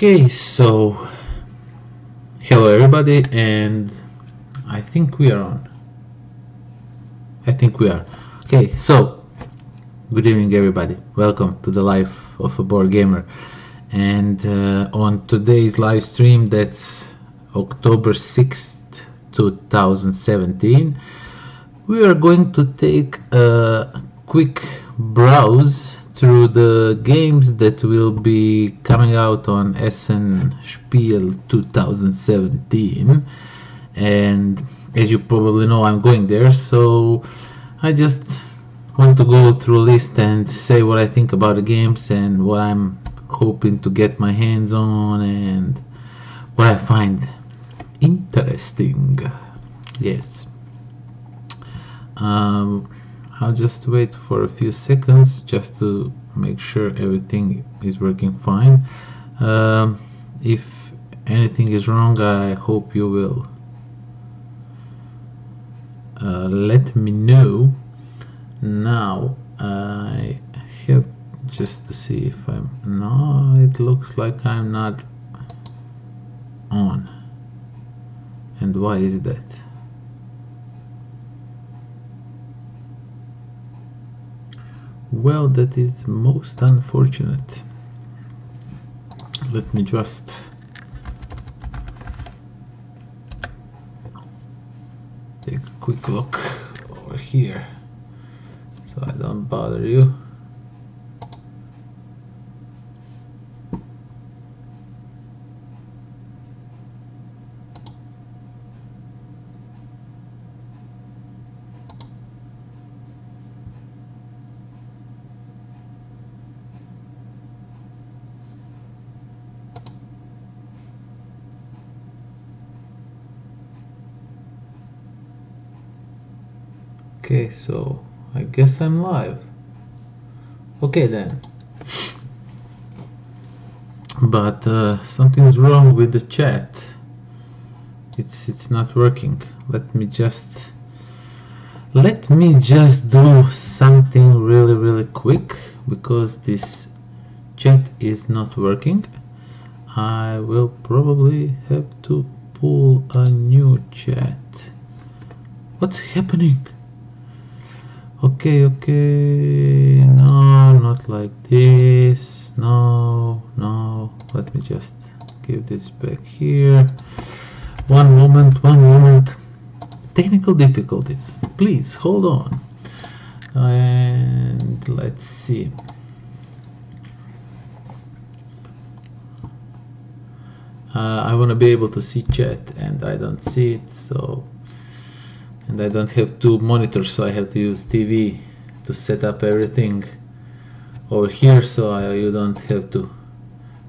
Okay, so hello everybody, and I think we are on. I think we are. Okay, so good evening everybody. Welcome to the life of a board gamer. And on today's live stream, that's October 6th, 2017, we are going to take a quick browse through the games that will be coming out on Essen Spiel 2017. And as you probably know, I'm going there, so I just want to go through a list and say what I think about the games and what I'm hoping to get my hands on and what I find interesting. Yes. I'll just wait for a few seconds just to make sure everything is working fine. If anything is wrong, I hope you will let me know. Now I have just to see if I'm... No, it looks like I'm not on. And why is that? Well, that is most unfortunate. Let me just take a quick look over here so I don't bother you. Okay, so I guess I'm live. Okay then. But something's wrong with the chat. It's not working. Let me just do something really quick, because this chat is not working. I will probably have to pull a new chat. What's happening? Okay, no, not like this. No, let me just give this back here. One moment. Technical difficulties. Please hold on. And let's see. I want to be able to see chat, and I don't see it, so... And I don't have two monitors, so I have to use TV to set up everything over here, so you don't have to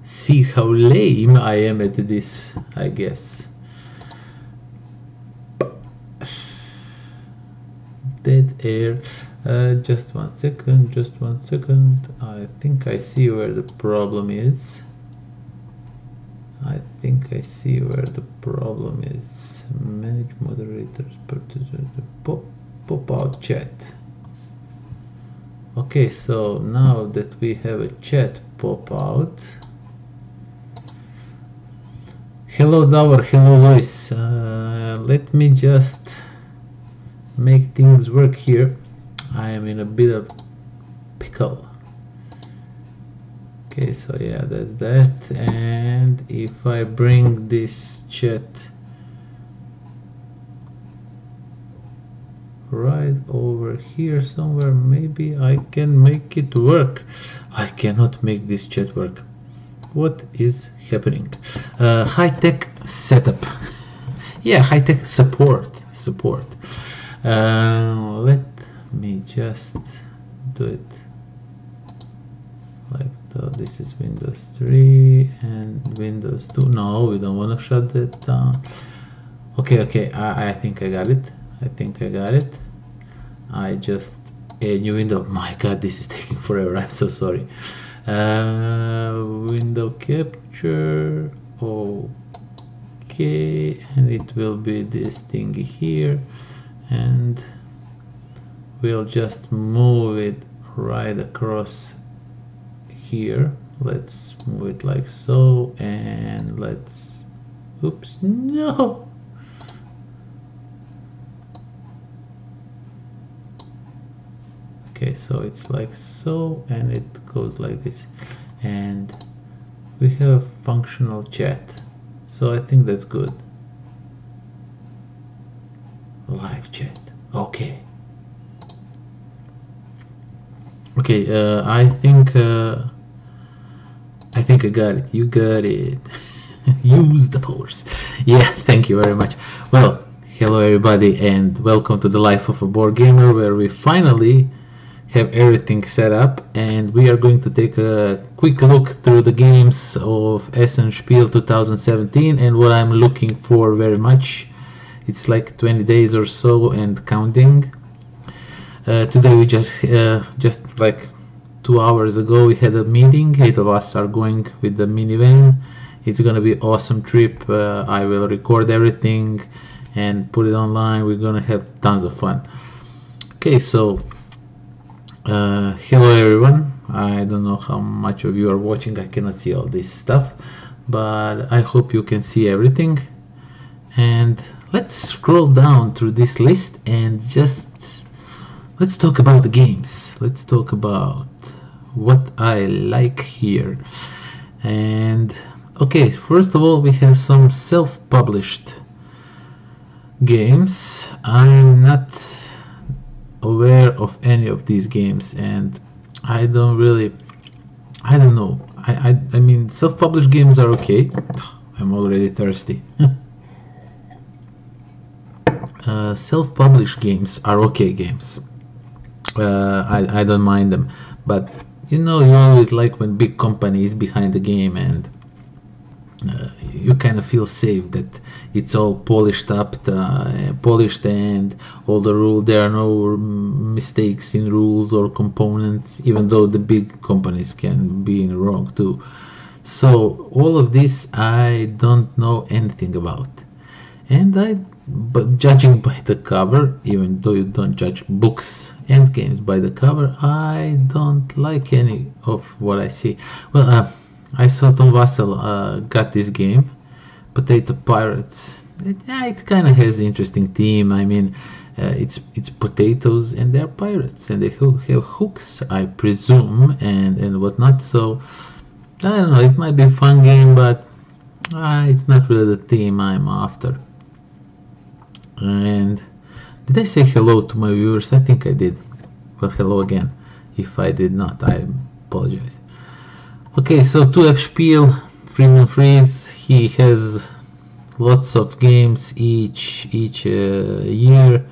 see how lame I am at this, I guess. Dead air. Just one second. I think I see where the problem is. Manage moderators, pop out chat. Okay, so now that we have a chat pop out. Hello Dower, hello Lois. Let me just make things work here. I am in a bit of pickle. Okay, so yeah, that's that. And if I bring this chat right over here somewhere, maybe I can make it work. I cannot make this chat work. What is happening? High-tech setup. Yeah, high-tech support. Let me just do it like that. This is Windows 3 and Windows 2. No, we don't want to shut that down. Okay, I think I got it. I just a new window. My god, this is taking forever. I'm so sorry. Window capture. Okay, and it will be this thing here, and we'll just move it right across here let's move it like so, and let's, oops, no. Okay, so it's like so, and it goes like this, and we have functional chat, so I think that's good. Live chat, okay. Okay, I think I got it. You got it. Use the force. Yeah, thank you very much. Well, hello everybody, and welcome to the Life of a Board Gamer, where we finally have everything set up, and we are going to take a quick look through the games of Essen Spiel 2017 and what I'm looking for very much. It's like 20 days or so and counting. Today we just like 2 hours ago we had a meeting. 8 of us are going with the minivan. It's gonna be awesome trip. I will record everything and put it online. We're gonna have tons of fun. Okay, so hello everyone. I don't know how much of you are watching. I cannot see all this stuff, but I hope you can see everything. And let's scroll down through this list and just let's talk about the games. Let's talk about what I like here. And okay, first of all, we have some self-published games. I'm not aware of any of these games, and I don't know. I mean, self-published games are okay. I'm already thirsty. Self-published games are okay games. I don't mind them, but you always like when big company is behind the game, and you kind of feel safe that it's all polished and all the rules, there are no mistakes in rules or components, even though the big companies can be in wrong too. So all of this I don't know anything about, and but judging by the cover, even though you don't judge books and games by the cover, I don't like any of what I see. Well, I saw Tom Vassell got this game, Potato Pirates. It kind of has an interesting theme. I mean, it's potatoes and they're pirates, and they have hooks, I presume, and whatnot. So I don't know. It might be a fun game, but it's not really the theme I'm after. And did I say hello to my viewers? I think I did. Well, hello again. If I did not, I apologize. Okay, so 2F Spiel, Freeman Freeze. He has lots of games each year.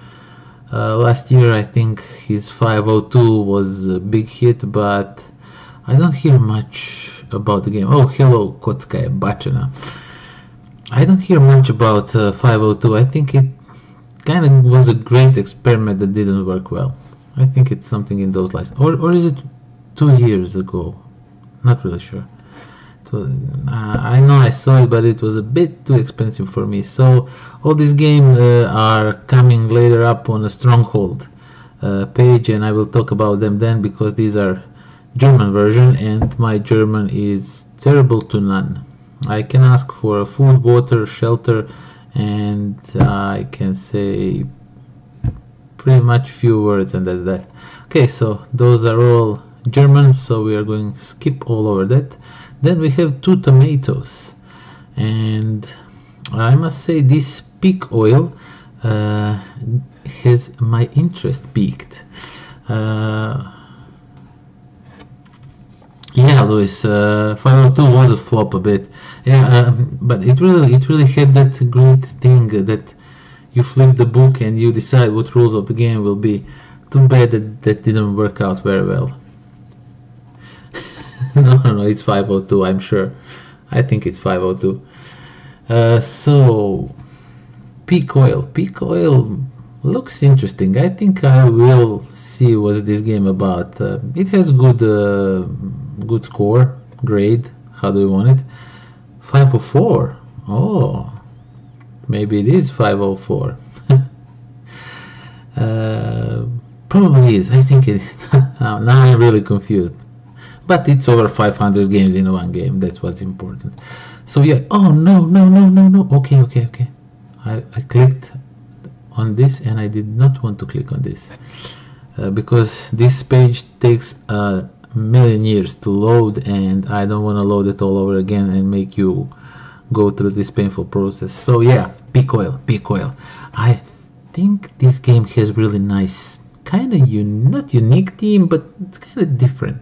Last year, I think his 502 was a big hit, but I don't hear much about the game. Oh, hello, Kotskaya Bachana. I don't hear much about 502. I think it kind of was a great experiment that didn't work well. I think it's something in those lines. Or is it 2 years ago? Not really sure. I know I saw it, but it was a bit too expensive for me. So all these games are coming later up on a Stronghold page, and I will talk about them then, because these are German version and my German is terrible to none. I can ask for food, water, shelter, and I can say pretty much few words, and that's that. Okay, so those are all German, so we are going to skip all over that. Then we have 2 tomatoes, and I must say this peak oil has my interest peaked. Yeah, Luis, 502 was a flop a bit. Yeah, but it really had that great thing that you flip the book and you decide what rules of the game will be. Too bad that didn't work out very well. No, it's 502, I'm sure. I think it's 502. So, peak oil looks interesting. I think I will see what's this game about. It has good score, grade. How do you want it? 504. Oh, maybe it is 504. Probably is. I think it is. Now I'm really confused. but it's over 500 games in one game. That's what's important. So yeah, oh no, no, no, no, no. Okay, okay, okay. I clicked on this and I did not want to click on this because this page takes a million years to load, and I don't want to load it all over again and make you go through this painful process. So yeah, peak oil, peak oil. I think this game has really nice, kind of not unique theme, but it's kind of different.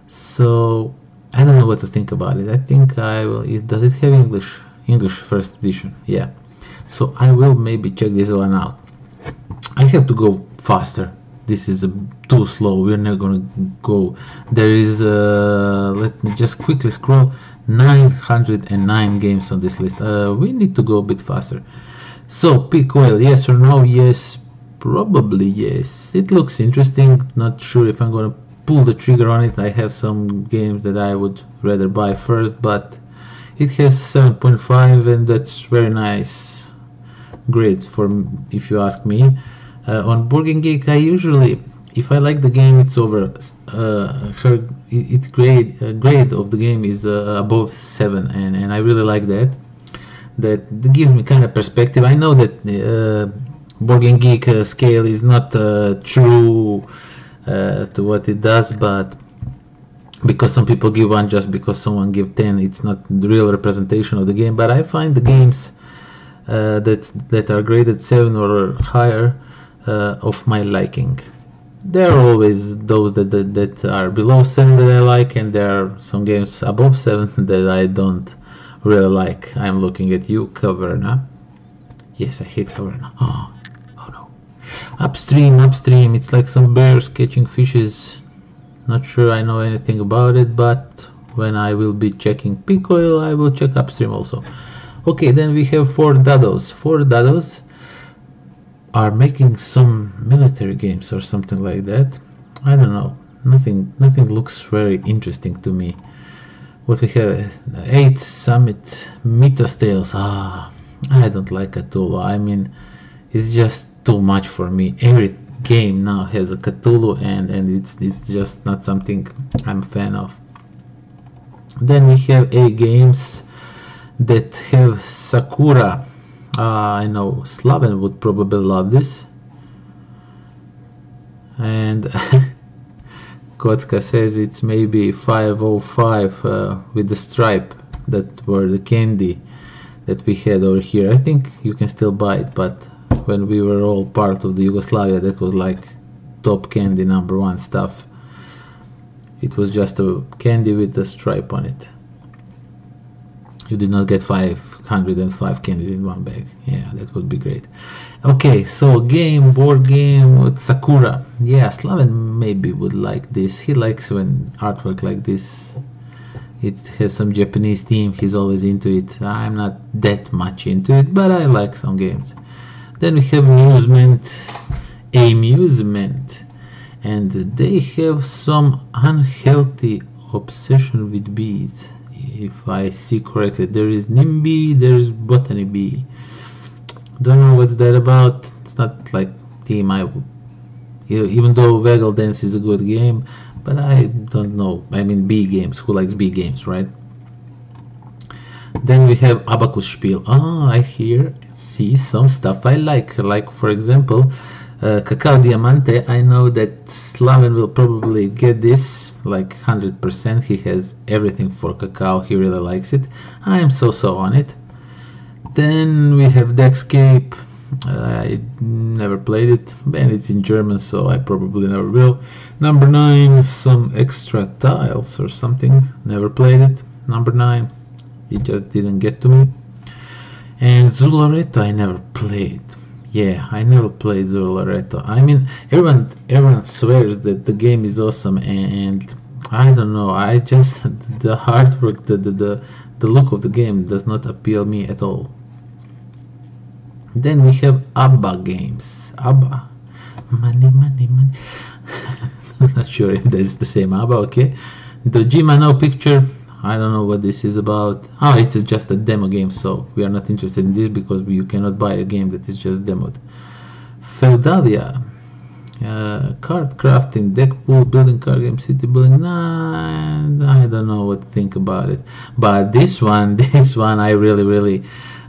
So I don't know what to think about it. I think I will. Does it have English first edition? Yeah. So I will maybe check this one out. I have to go faster. This is too slow. We're not gonna go. There is let me just quickly scroll. 909 games on this list. We need to go a bit faster. So peak oil, yes or no? Yes, probably yes. It looks interesting. Not sure if I'm gonna pull the trigger on it. I have some games that I would rather buy first, but it has 7.5 and that's very nice. Great for if you ask me. On Board Geek, I usually, if I like the game, it's over. Its grade of the game is above 7, and I really like that. That gives me kind of perspective. I know that Board Geek scale is not true to what it does, but because some people give 1 just because someone give 10, it's not the real representation of the game. But I find the games that are graded 7 or higher of my liking. There are always those that are below 7 that I like, and there are some games above 7 that I don't really like. I'm looking at you, Caverna. Yes, I hate Caverna. Oh no. Upstream, it's like some bears catching fishes. Not sure I know anything about it, but when I will be checking peak oil, I will check Upstream also. Okay, then we have 4Dados. 4Dados are making some military games or something like that. I don't know. Nothing looks very interesting to me. What we have? 8 Summit Mythos Tales. I don't like Cthulhu. I mean, it's just too much for me. Every game now has a Cthulhu, and it's just not something I'm a fan of. Then we have 8 games that have Sakura. I know Slaven would probably love this. And Kotska says it's maybe 505 with the stripe that were the candy that we had over here. I think you can still buy it, but when we were all part of the Yugoslavia, that was like top candy, #1 stuff. It was just a candy with a stripe on it. You did not get 505 candies in one bag. Yeah, that would be great. Okay, so board game with Sakura. Yeah, Slaven maybe would like this. He likes when artwork like this. It has some Japanese theme. He's always into it. I'm not that much into it, but I like some games. Then we have Amusement, and they have some unhealthy obsession with bees. If I see correctly, there is NIMBY, there is Botany Bee. Don't know what's that about. It's not like team. Even though Waggle Dance is a good game, but I don't know. I mean, bee games. Who likes bee games, right? Then we have Abacus Spiel. I see some stuff I like. Like for example, Cacao Diamante. I know that Slaven will probably get this like 100%. He has everything for cacao. He really likes it. I am so on it. Then we have Deckscape. I never played it, and it's in German, so I probably never will. #9, some extra tiles or something. Never played it. #9, it just didn't get to me. And Zulareto I never played. Yeah, I never played Zulareto. I mean, everyone swears that the game is awesome, and I don't know. I just the artwork, the look of the game does not appeal me at all. Then we have ABBA games. ABBA, money. I'm not sure if that's the same ABBA. Okay, the Jimano picture. I don't know what this is about. It's just a demo game, so we are not interested in this because you cannot buy a game that is just demoed. Feudalia. Card crafting, deck pool, building card game, city building. Nah, I don't know what to think about it. But this one, this one, I am really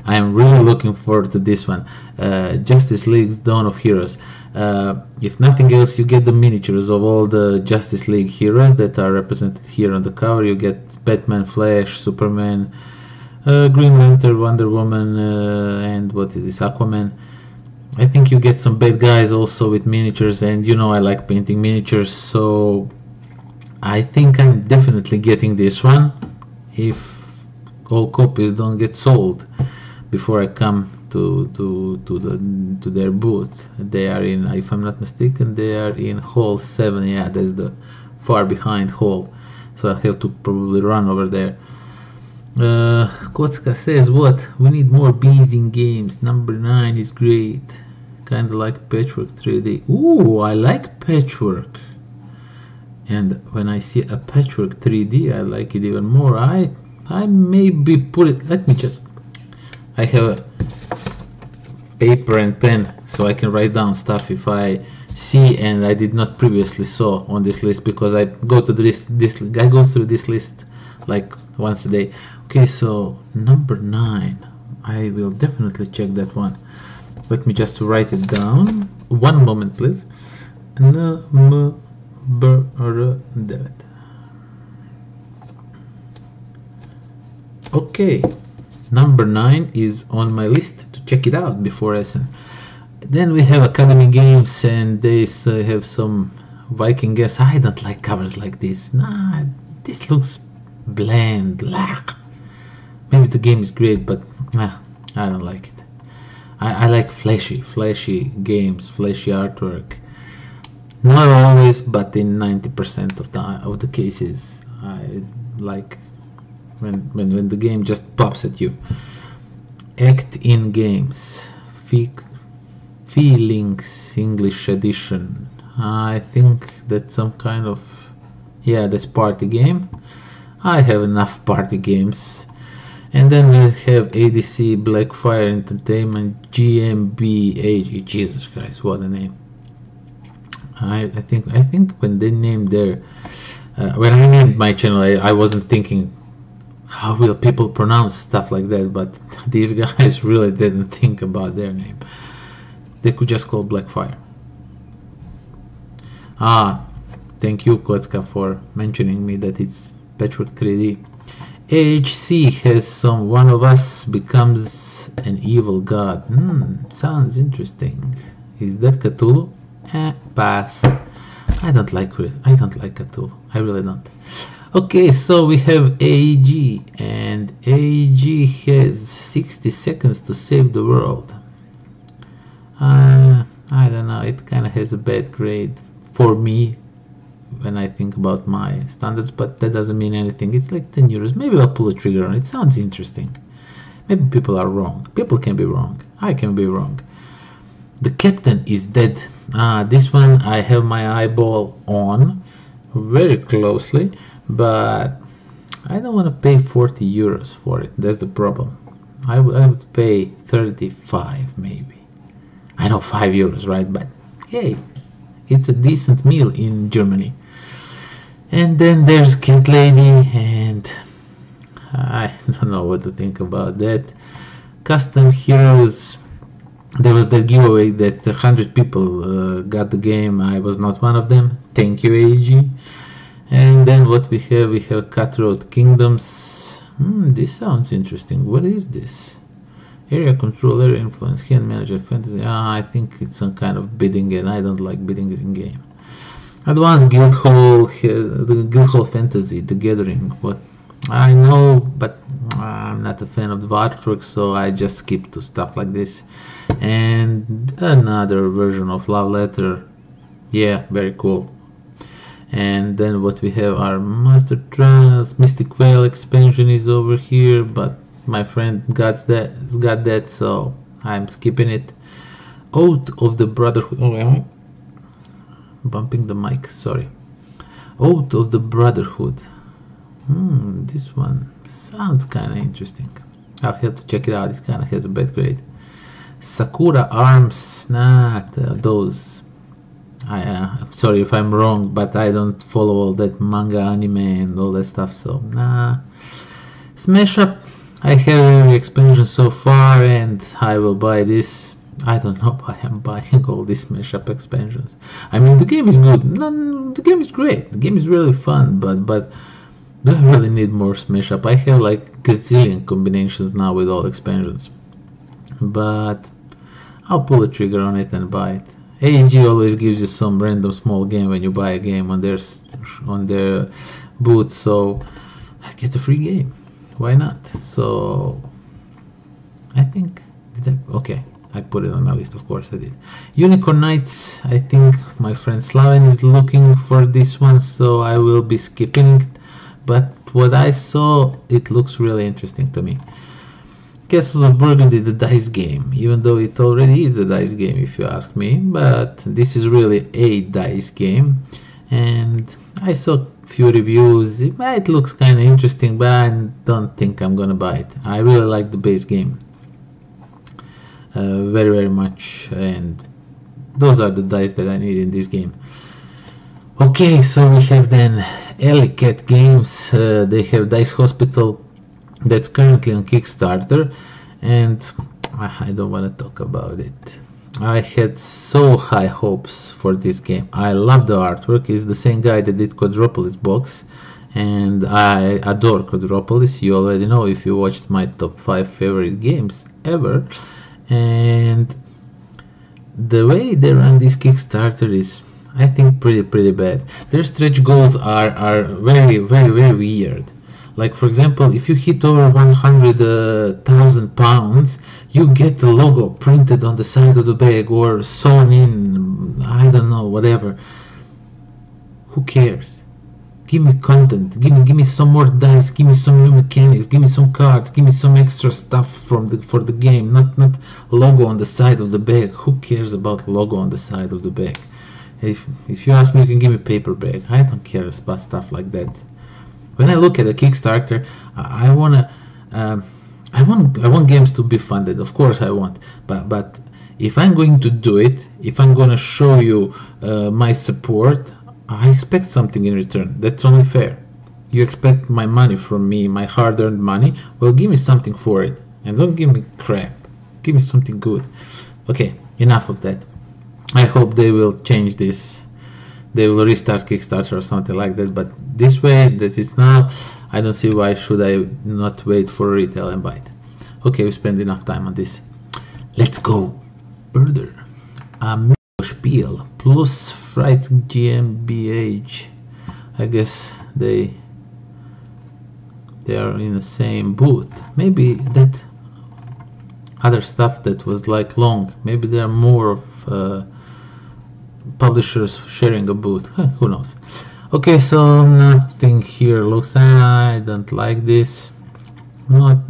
looking forward to this one. Justice League's Dawn of Heroes. If nothing else, you get the miniatures of all the Justice League heroes that are represented here on the cover. You get Batman, Flash, Superman, Green Lantern, Wonder Woman, and what is this, Aquaman. I think you get some bad guys also with miniatures, and you know I like painting miniatures, so I think I'm definitely getting this one if all copies don't get sold before I come to their booth. They are in, if I'm not mistaken, they are in hall 7. Yeah, that's the far behind hall, so I have to probably run over there. Kotska says, what? We need more bees in games. Number 9 is great. Kinda like Patchwork 3D. Ooh, I like Patchwork. And when I see a Patchwork 3D, I like it even more. I maybe put it, let me just, I have a paper and pen so I can write down stuff if I see and I did not previously saw on this list, because I go to I go through this list like once a day. Okay, so number 9, I will definitely check that one. Let me just write it down. One moment, please. Okay, number 9 is on my list to check it out before Essen. Then we have Academy Games, and they have some Viking games. I don't like covers like this. Nah, this looks bland. Maybe the game is great, but I don't like it. I like flashy games, flashy artwork. Not always, but in 90% of the cases, I like when the game just pops at you. Act in Games, Feelings English edition. I think that's some kind of, yeah, that's party game. I have enough party games. And then we have ADC, Blackfire Entertainment, GmbH. Jesus Christ, what a name! I think when they named their when I named my channel, I wasn't thinking how will people pronounce stuff like that, but these guys really didn't think about their name. They could just call Blackfire. Thank you, Kotska, for mentioning me that it's Patchwork 3D. AHC has some One of Us becomes an evil god. Sounds interesting. Is that Cthulhu? Pass. I don't like Cthulhu. I really don't. Okay, so we have AEG, and AEG has 60 seconds to save the world. I don't know. It kind of has a bad grade for me when I think about my standards, but that doesn't mean anything. It's like 10 euros. Maybe I'll pull a trigger on it. Sounds interesting. Maybe people are wrong. People can be wrong. I can be wrong. The captain is dead. This one I have my eyeball on very closely, but I don't want to pay 40 euros for it. That's the problem. I would pay 35 maybe. I know 5 euros, right? But hey, it's a decent meal in Germany. And then there's Cat Lady, and I don't know what to think about that. Custom Heroes. There was the giveaway that 100 people got the game. I was not one of them. Thank you, AEG. And then what we have Cutthroat Kingdoms. This sounds interesting. What is this? Area control, area influence, hand manager, fantasy. I think it's some kind of bidding, and I don't like bidding in game. Advanced Guildhall, the Guildhall Fantasy, The Gathering. What I know, but I'm not a fan of the artwork, so I just skip to stuff like this. And another version of Love Letter. Yeah, very cool. And then what we have are Master Trials, Mystic Veil expansion is over here, but my friend got that, so I'm skipping it. Oath of the Brotherhood. Oh, am I bumping the mic? Sorry. Oath of the Brotherhood. This one sounds kind of interesting. I'll have to check it out. It kind of has a bad grade. Sakura Arms, not those. Sorry if I'm wrong, but I don't follow all that manga, anime, and all that stuff. So nah. Smash Up. I have every expansion so far, and I will buy this. I don't know why I'm buying all these Smash Up expansions. I mean, the game is good. No, the game is great. The game is really fun, but do I really need more Smash Up? I have like gazillion combinations now with all expansions. But I'll pull the trigger on it and buy it. AEG always gives you some random small game when you buy a game on their booth, so I get a free game. Why not? So I think okay. I put it on my list, of course I did. Unicorn Knights, I think my friend Slaven is looking for this one, so I will be skipping it. But what I saw, it looks really interesting to me. Castles of Burgundy, the dice game, even though it already is a dice game if you ask me, but this is really a dice game, and I saw few reviews. It looks kind of interesting, but I don't think I'm gonna buy it. I really like the base game very much, and those are the dice that I need in this game. Okay, so we have then Alley Cat Games. They have Dice Hospital that's currently on Kickstarter, and I don't want to talk about it. I had so high hopes for this game. I love the artwork. It's the same guy that did Quadropolis box, and I adore Quadropolis. You already know if you watched my top 5 favorite games ever. And the way they run this Kickstarter is, I think, pretty bad. Their stretch goals are very weird. Like, for example, if you hit over 100,000 pounds, you get the logo printed on the side of the bag or sewn in, I don't know, whatever. Who cares? Give me content, give me some more dice, give me some new mechanics, give me some cards, give me some extra stuff for the game, not logo on the side of the bag. Who cares about logo on the side of the bag? If you ask me, you can give me paper bag. I don't care about stuff like that. When I look at a Kickstarter, I want games to be funded. Of course I want, but if I'm going to do it, if I'm going to show you my support, I expect something in return. That's only fair. You expect my money from me, my hard-earned money. Well, give me something for it, and don't give me crap. Give me something good. Okay, enough of that. I hope they will change this. They will restart Kickstarter or something like that, but this way that it's now, I don't see why should I not wait for retail and buy it. Okay, we spent enough time on this. Let's go further. Essen Spiel plus Fright GmbH. I guess they are in the same booth. Maybe that other stuff that was like long, maybe there are more of publishers sharing a booth. Who knows? Okay, so nothing here looks. I don't like this. No,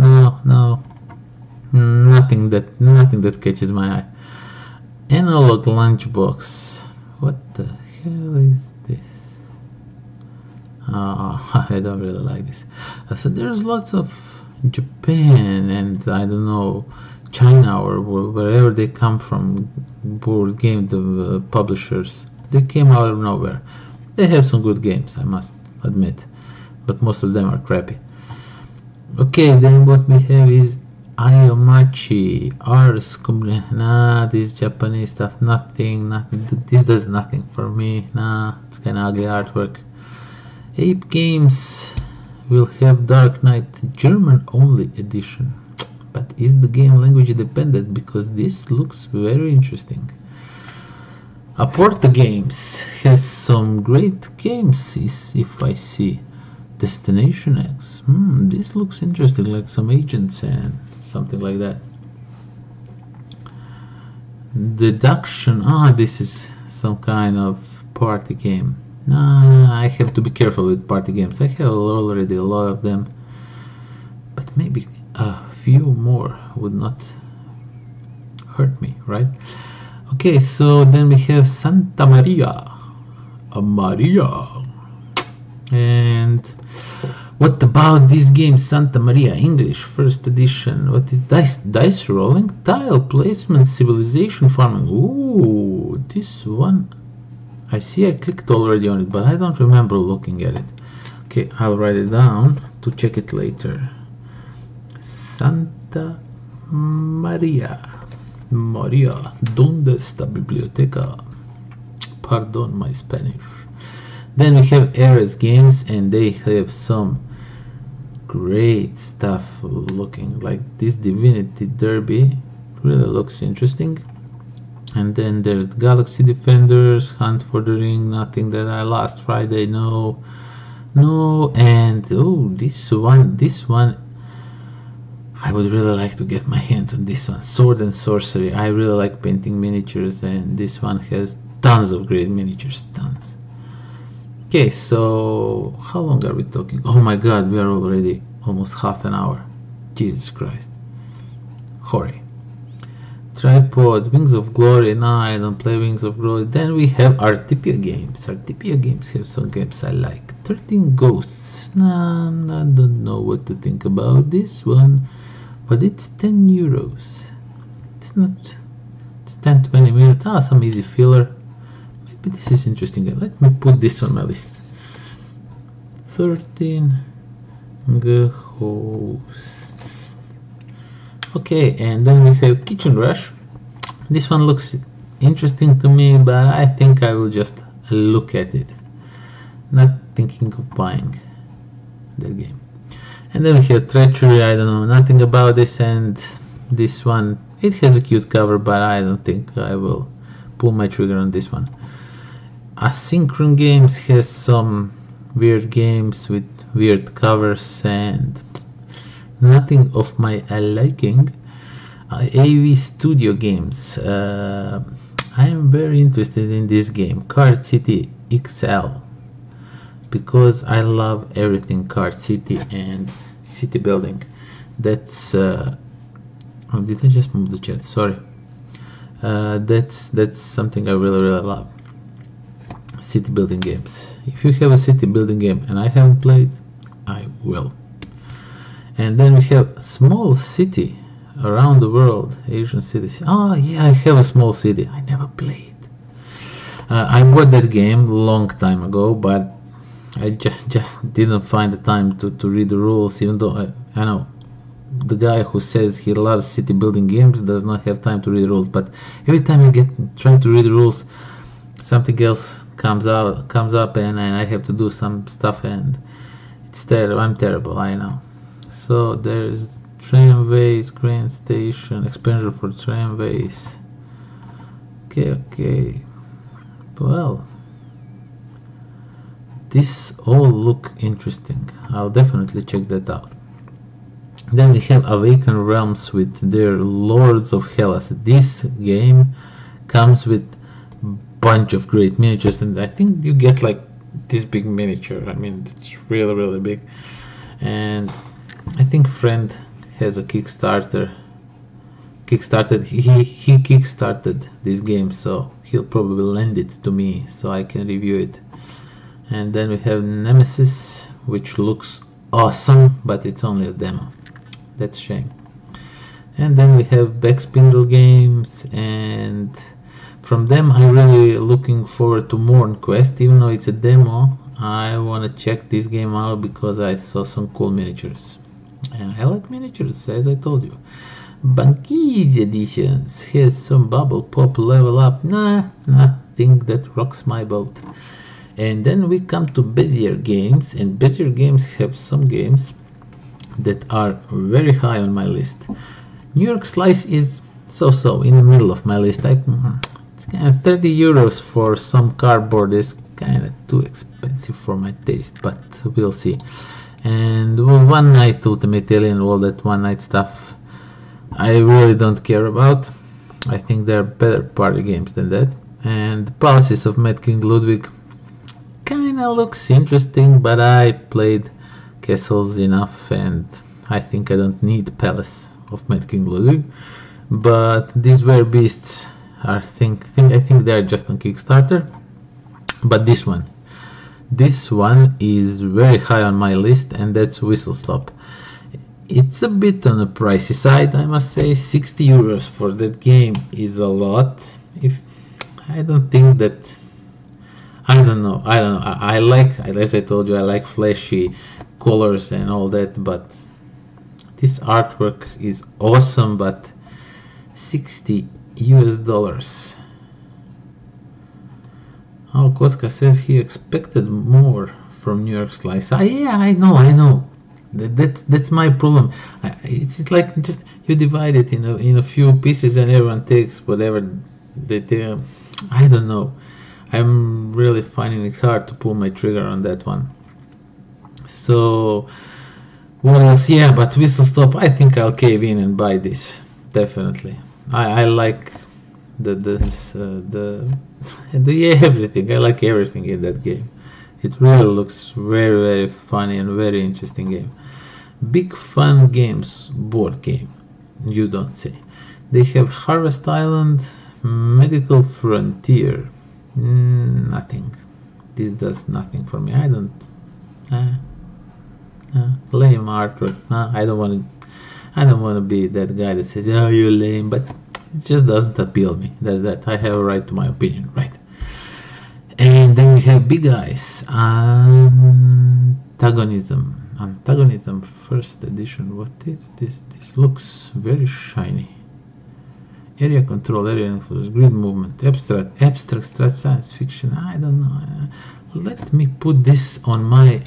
nothing that catches my eye. Analog lunchbox. What the hell is this? Oh, I don't really like this. So there's lots of Japan and I don't know, China or wherever they come from, board game publishers. They came out of nowhere. They have some good games, I must admit, but most of them are crappy. Okay, then what we have is Ayomachi, Ars, nah, this Japanese stuff, nothing, this does nothing for me, nah, it's kinda ugly artwork. Ape Games will have Dark Knight German only edition, but is the game language dependent, because this looks very interesting. Aporta Games has some great games, if I see. Destination X, this looks interesting, like some agents and something like that. Deduction, this is some kind of party game. I have to be careful with party games. I have already a lot of them, but maybe a few more would not hurt me, right? Okay, so then we have Santa Maria, and what about this game, Santa Maria English first edition? What is dice rolling, tile placement, civilization farming? Ooh, this one I see I clicked already on it, but I don't remember looking at it. Okay, I'll write it down to check it later. Santa Maria. Maria, ¿dónde está biblioteca? Pardon my Spanish. Then we have Ares Games, and they have some great stuff looking like this Divinity Derby. Really looks interesting. And then there's Galaxy Defenders, Hunt for the Ring, Nothing That I Lost Friday, no, and oh, this one, I would really like to get my hands on this one, Sword and Sorcery. I really like painting miniatures, and this one has tons of great miniatures, tons. Okay, so how long are we talking? Oh my god, we are already almost half an hour. Jesus Christ. Hurry. Tripod, Wings of Glory. No, I don't play Wings of Glory. Then we have Artipia games. Artipia games have some games I like. 13 Ghosts. Nah, I don't know what to think about this one, but it's 10 euros. It's not. It's 10-20 minutes. Ah, some easy filler. Maybe this is interesting. Let me put this on my list. 13 Ghosts. Okay, and then we have Kitchen Rush. This one looks interesting to me, but I think I will just look at it, not thinking of buying that game. And then we have Treachery. I don't know nothing about this, and this one, it has a cute cover, but I don't think I will pull my trigger on this one. Asynchron Games has some weird games with weird covers and nothing of my liking. AV Studio Games. I am very interested in this game, Card City XL, because I love everything Card City and city building. That's oh, did I just move the chat? Sorry. That's something I really love. City building games. If you have a city building game and I haven't played, I will. And then we have Small City, Around the World, Asian cities. Oh yeah, I have a Small City. I never played. I bought that game a long time ago, but I just didn't find the time to read the rules, even though I know the guy who says he loves city building games does not have time to read the rules, but every time I try to read the rules, something else comes up and I have to do some stuff, and it's terrible. I'm terrible, I know. So there's tramways, Grand Station, expansion for tramways. Okay. Well, this all look interesting. I'll definitely check that out. Then we have Awakened Realms with their Lords of Hellas. This game comes with bunch of great miniatures, and I think you get like this big miniature. I mean, it's really big. And I think Friend has a Kickstarter. He kickstarted this game, so he'll probably lend it to me so I can review it. And then we have Nemesis, which looks awesome, but it's only a demo. That's a shame. And then we have Backspindle Games, and from them I'm really looking forward to Morn Quest. Even though it's a demo, I want to check this game out because I saw some cool miniatures. And I like miniatures, as I told you. Banquise Editions has some Bubble Pop Level Up. Nothing that rocks my boat. And then we come to Bezier Games, and Bezier Games have some games that are very high on my list. New York Slice is so in the middle of my list. It's kind of 30 euros for some cardboard is kind of too expensive for my taste, but we'll see. And One Night Ultimate Alien, all that one night stuff, I really don't care about. I think there are better party games than that. And the Palaces of Mad King Ludwig kinda looks interesting, but I played Castles enough, and I think I don't need Palace of Mad King Ludwig. But these Were Beasts are I think they are just on Kickstarter. But this one is very high on my list, and that's Whistle Stop. It's a bit on the pricey side, I must say. 60 euros for that game is a lot. I don't think that I don't know. I don't know. I like, as I told you, I like flashy colors and all that, but this artwork is awesome, but 60 US dollars. Oh, Koska says he expected more from New York Slice. Yeah, I know. That's my problem. It's like just you divide it in a few pieces and everyone takes whatever they. I don't know. I'm really finding it hard to pull my trigger on that one. So what else? Yeah, but Whistle Stop. I think I'll cave in and buy this. Definitely. I like the everything. I like everything in that game. It really looks very, very funny and very interesting game. Big Fun Games board game. You don't say. They have Harvest Island, Medical Frontier. Nothing. This does nothing for me. I don't. Lame artwork. I don't want to. I don't want to be that guy that says, "Oh, you're lame," but it just doesn't appeal me. That I have a right to my opinion, right? And then we have Big Eyes. Antagonism first edition. What is this? This looks very shiny. Area control, area influence, grid movement, abstract science fiction. I don't know. Let me put this on my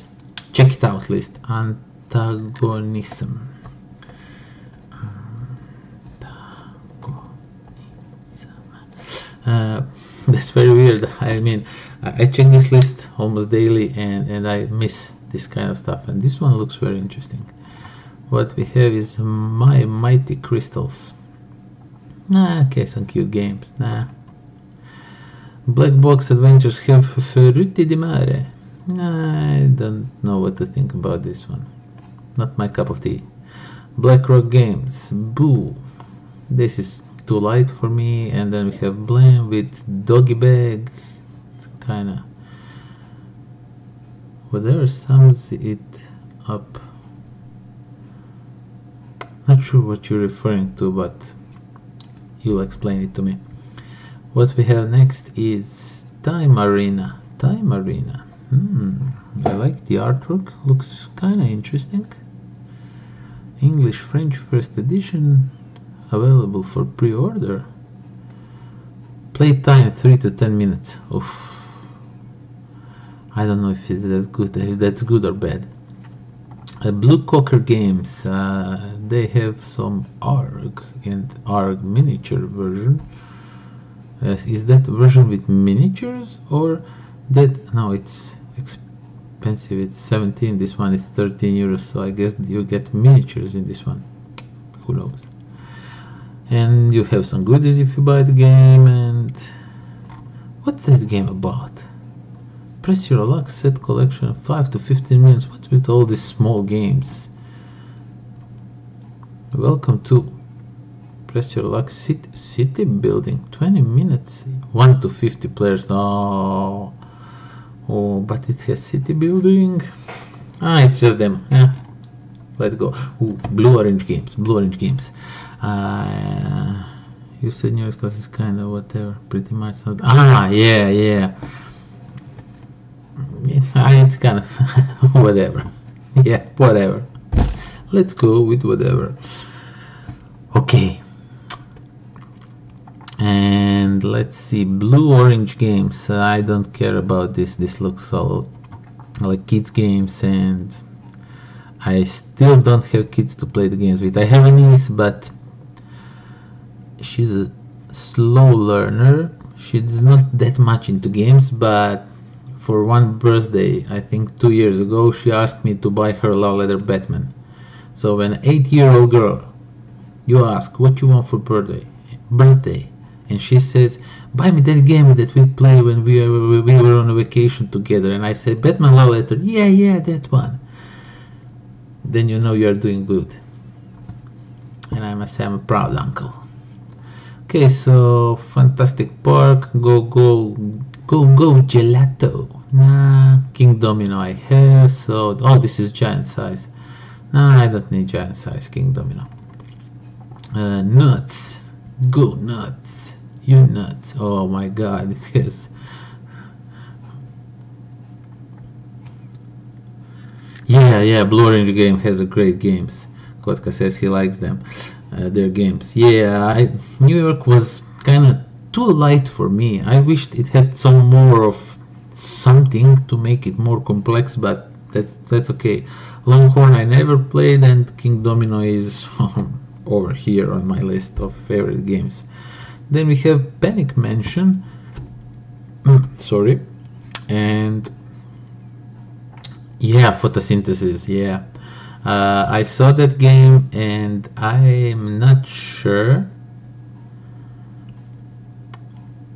check it out list. Antagonism. That's very weird. I mean, I check this list almost daily and I miss this kind of stuff. And this one looks very interesting. What we have is My Mighty Crystals. Okay, some cute games. Black Box Adventures have Frutti di Mare. I don't know what to think about this one. Not my cup of tea. Black Rock Games. Boo. This is too light for me. And then we have Blame with Doggy Bag. It's kinda whatever sums it up. Not sure what you're referring to, but you'll explain it to me. What we have next is Time Arena. Time Arena. I like the artwork. Looks kinda interesting. English French first edition. Available for pre-order. Play time 3 to 10 minutes. Oof. I don't know if that's good or bad. Blue Cocker Games. They have some ARG and ARG miniature version. Is that version with miniatures or that? No, it's expensive. It's 17. This one is 13 euros. So I guess you get miniatures in this one. Who knows? And you have some goodies if you buy the game. And what's that game about? Press your luck set collection 5 to 15 minutes. What's with all these small games? Welcome to Press Your Luck city building 20 minutes 1 to 50 players. Oh, but it has city building. It's just them. Let's go. Blue Orange Games. You said New York Class is kind of whatever, pretty much. Yeah. It's kind of whatever. Yeah, whatever. Let's go with whatever. Okay. And let's see, Blue Orange Games. I don't care about this. This looks all like kids games, and I still don't have kids to play the games with. I have a niece, but she's a slow learner. She's not that much into games, but for one birthday, I think 2 years ago, she asked me to buy her Love Letter Batman. So an 8-year-old girl, you ask, what you want for birthday? And she says, buy me that game that we play when we were on a vacation together. And I said, Batman Love Letter. Yeah, that one. Then you know you are doing good. And I must say I'm a proud uncle. Okay, so Fantastic Park, go Gelato. King Domino I have, so this is giant size. I don't need giant size King Domino. Nuts, go nuts, you nuts. Oh my god, it has Yeah, Blue Orange game has a great games. Kotka says he likes them, their games. Yeah, New York was kind of too light for me. I wished it had some more of something to make it more complex, but that's okay. Longhorn I never played, and King Domino is over here on my list of favorite games. Then we have Panic Mansion. Sorry, and yeah, Photosynthesis. Yeah, I saw that game, and I'm not sure.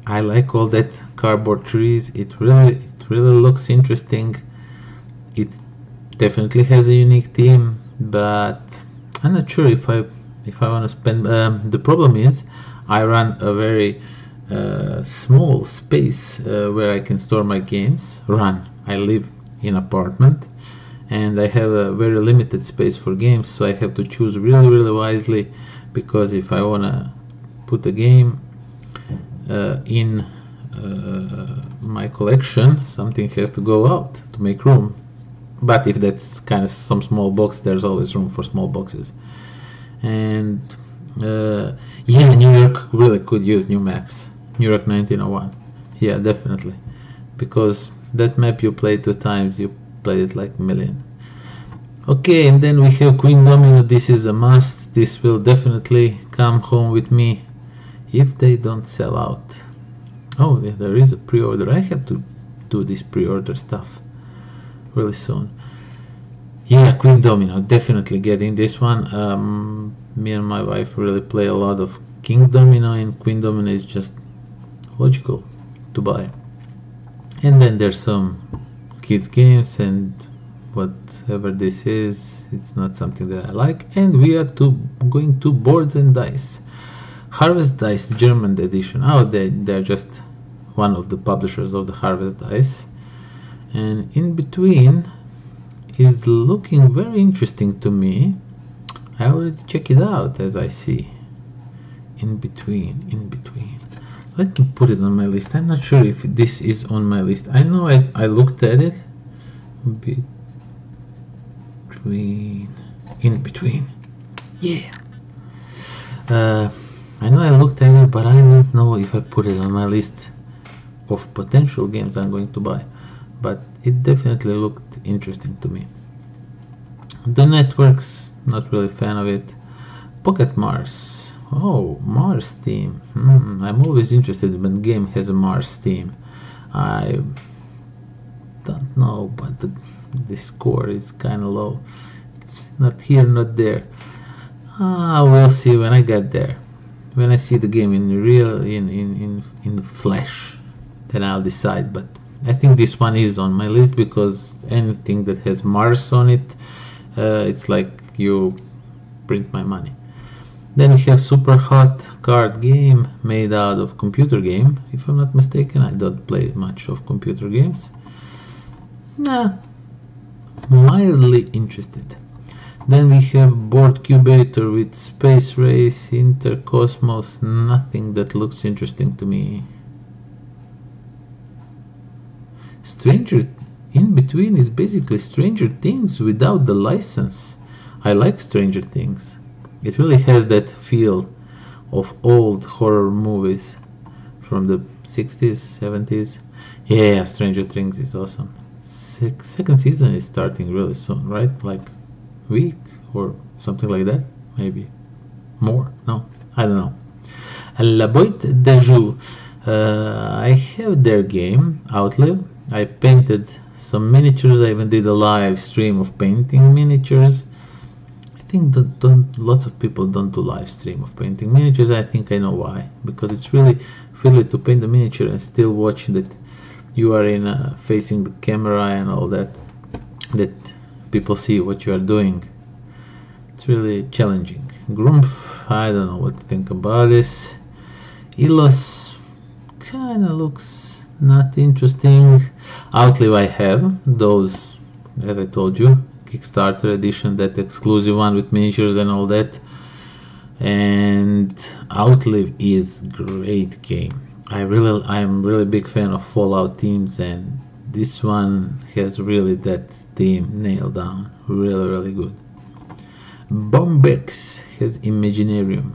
I like all that cardboard trees. It really looks interesting. It definitely has a unique theme, but I'm not sure if I want to spend. The problem is, I run a very small space where I can store my games. I live in apartment, and I have a very limited space for games, so I have to choose really wisely, because if I wanna put a game in my collection, something has to go out to make room. But if that's kind of some small box, there's always room for small boxes. And yeah, New York really could use new maps. New York 1901. Yeah, definitely. Because that map you played 2 times, you played it like a million. Okay, and then we have Queen Domino. This is a must. This will definitely come home with me if they don't sell out. Oh, yeah, there is a pre-order. I have to do this pre-order stuff really soon. Yeah, Queen Domino, definitely getting this one. Me and my wife really play a lot of King Domino, and Queen Domino is just logical to buy. And then there's some kids games, and whatever this is, it's not something that I like. And we are going to Boards and Dice. Harvest Dice German edition. Oh, they're just one of the publishers of the Harvest Dice. And In Between is looking very interesting to me. I already check it out, as I see. In Between. Let me put it on my list. I'm not sure if this is on my list. I know I looked at it. In Between. Yeah. I know I looked at it, but I don't know if I put it on my list of potential games I'm going to buy. But it definitely looked interesting to me. The Networks, not really a fan of it. Pocket Mars. Oh, Mars theme. I'm always interested when a game has a Mars theme. I don't know, but the score is kind of low. It's not here, not there. We'll see when I get there. When I see the game in real, in the flesh, then I'll decide. But I think this one is on my list, because anything that has Mars on it, it's like you print my money. Then we have Super Hot card game made out of computer game. If I'm not mistaken, I don't play much of computer games. Nah, mildly interested. Then we have Board Cubator with Space Race, Intercosmos, nothing that looks interesting to me. Stranger In Between is basically Stranger Things without the license. I like Stranger Things. It really has that feel of old horror movies from the 60s, 70s. Yeah, Stranger Things is awesome. Second season is starting really soon, right? Like week or something like that, maybe more. No, I don't know. La Boîte de Jeu. I have their game Outlive. I painted some miniatures. I even did a live stream of painting miniatures. I think that lots of people don't do live stream of painting miniatures. I think I know why, because it's really feel to paint the miniature and still watch that you are in facing the camera and all that people see what you are doing. It's really challenging. Grumpf, I don't know what to think about this. Ilos kind of looks not interesting. Outlive I have those, as I told you, Kickstarter edition, that exclusive one with miniatures and all that. And Outlive is great game. I'm really big fan of Fallout themes, and this one has really that theme nailed down. really good. Bombex has Imaginarium,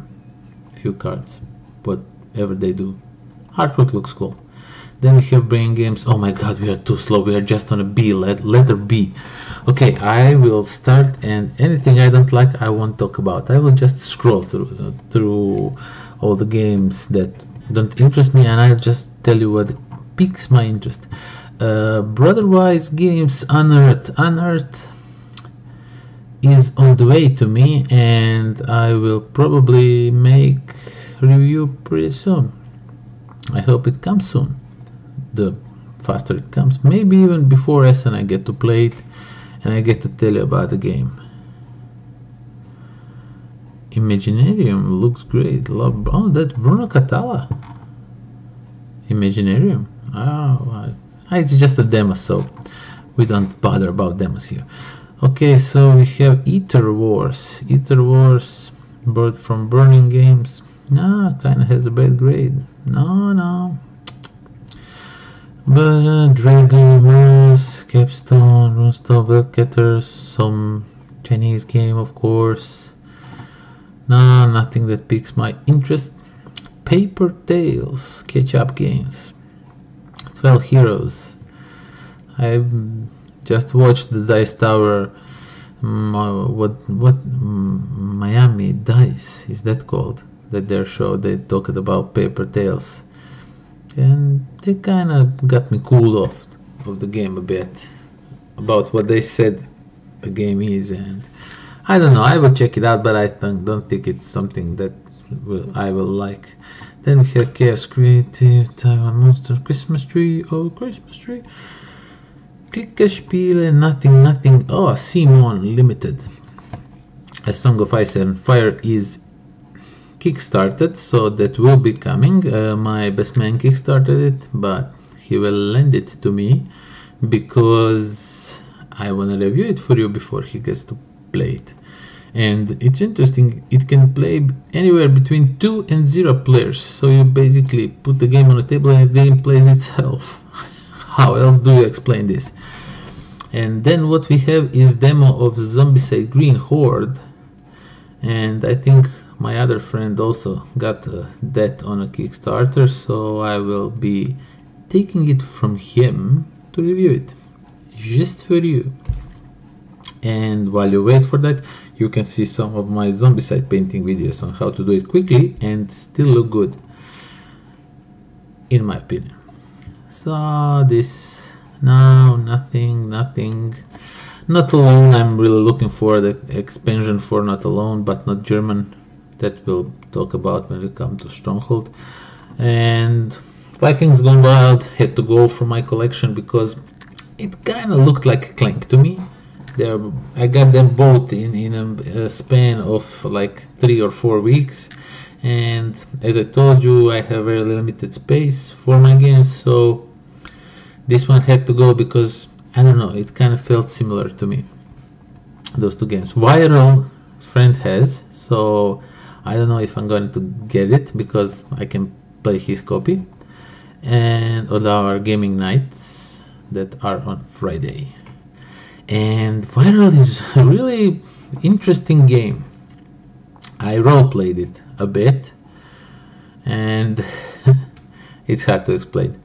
few cards, whatever they do. Artwork looks cool. Then we have Brain Games. Oh my god, we are too slow. We are just on a B, letter B. Okay, I will start, and anything I don't like, I won't talk about. I will just scroll through all the games that don't interest me, and I'll just tell you what piques my interest. Brotherwise Games Unearthed. Unearthed is on the way to me, and I will probably make review pretty soon. I hope it comes soon. The faster it comes, maybe even before Essen I get to play it and I get to tell you about the game. Imaginarium looks great. Oh, that's Bruno Catala. Imaginarium. Oh, it's just a demo, so we don't bother about demos here. Okay, so we have Ether Wars. Ether Wars, Bird from Burning Games. Kind of has a bad grade. No. But Dragon, Mars, Capstone, Runestone, Wildcatters, some Chinese game, of course. No, nothing that piques my interest. Paper Tales, catch-up games. 12 Heroes. I just watched the Dice Tower. Miami Dice is that called? That their show. They talked about Paper Tales, and they kind of got me cooled off of the game a bit about what they said the game is, and I don't know. I will check it out, but I don't think it's something that I will like. Then we have Chaos Creative, Taiwan Monster, Christmas Tree. Oh, Christmas Tree. Essen Spiel, nothing. Oh, Simon Limited. A Song of Ice and Fire is kickstarted, so that will be coming. My best man kickstarted it, but he will lend it to me because I want to review it for you before he gets to play it. And it's interesting, it can play anywhere between 2 and 0 players, so you basically put the game on the table and the game plays itself. How else do you explain this? And then what we have is demo of Zombicide Green Horde, and I think my other friend also got that on a Kickstarter, so I will be taking it from him to review it, just for you. And while you wait for that, you can see some of my Zombicide painting videos on how to do it quickly and still look good, in my opinion. So this, no, nothing. Not Alone, I'm really looking for the expansion for Not Alone, but not German. That we'll talk about when we come to Stronghold. And Vikings Gone Wild had to go from my collection because it kind of looked like a Clank to me. I got them both in a span of like 3 or 4 weeks, and as I told you, I have very limited space for my games, so this one had to go because I don't know, it kind of felt similar to me, those two games. Viral friend has, so I don't know if I'm going to get it because I can play his copy, and on our gaming nights that are on Friday. And Viral is a really interesting game. I role-played it a bit, and it's hard to explain.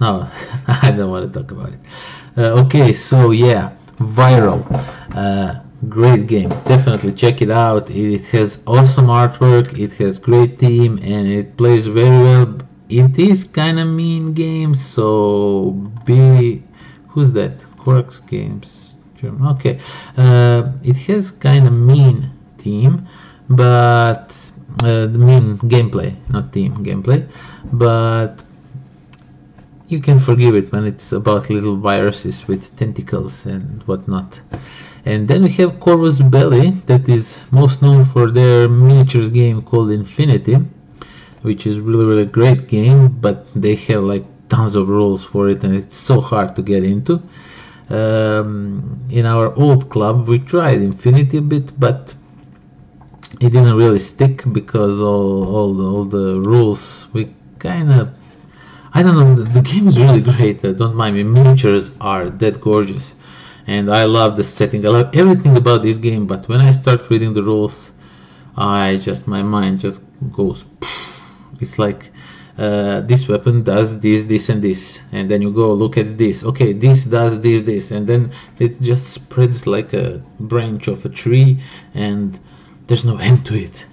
No, I don't want to talk about it. Okay, so yeah, Viral. Great game. Definitely check it out. It has awesome artwork, it has great theme, and it plays very well. It is kind of mean game, so be... Who's that? Quarks Games. German. Okay. It has kind of mean theme, but the mean gameplay, not theme, gameplay. But you can forgive it when it's about little viruses with tentacles and whatnot. And then we have Corvus Belli, that is most known for their miniatures game called Infinity, which is really great game, but they have like tons of rules for it and it's so hard to get into. In our old club we tried Infinity a bit, but it didn't really stick because all the rules, we kind of, I don't know, the game is really great, don't mind me, miniatures are that gorgeous, and I love the setting. I love everything about this game. But when I start reading the rules, my mind just goes. It's like this weapon does this, this, and this, and then you go look at this. Okay, this does this, this, and then it just spreads like a branch of a tree, and there's no end to it.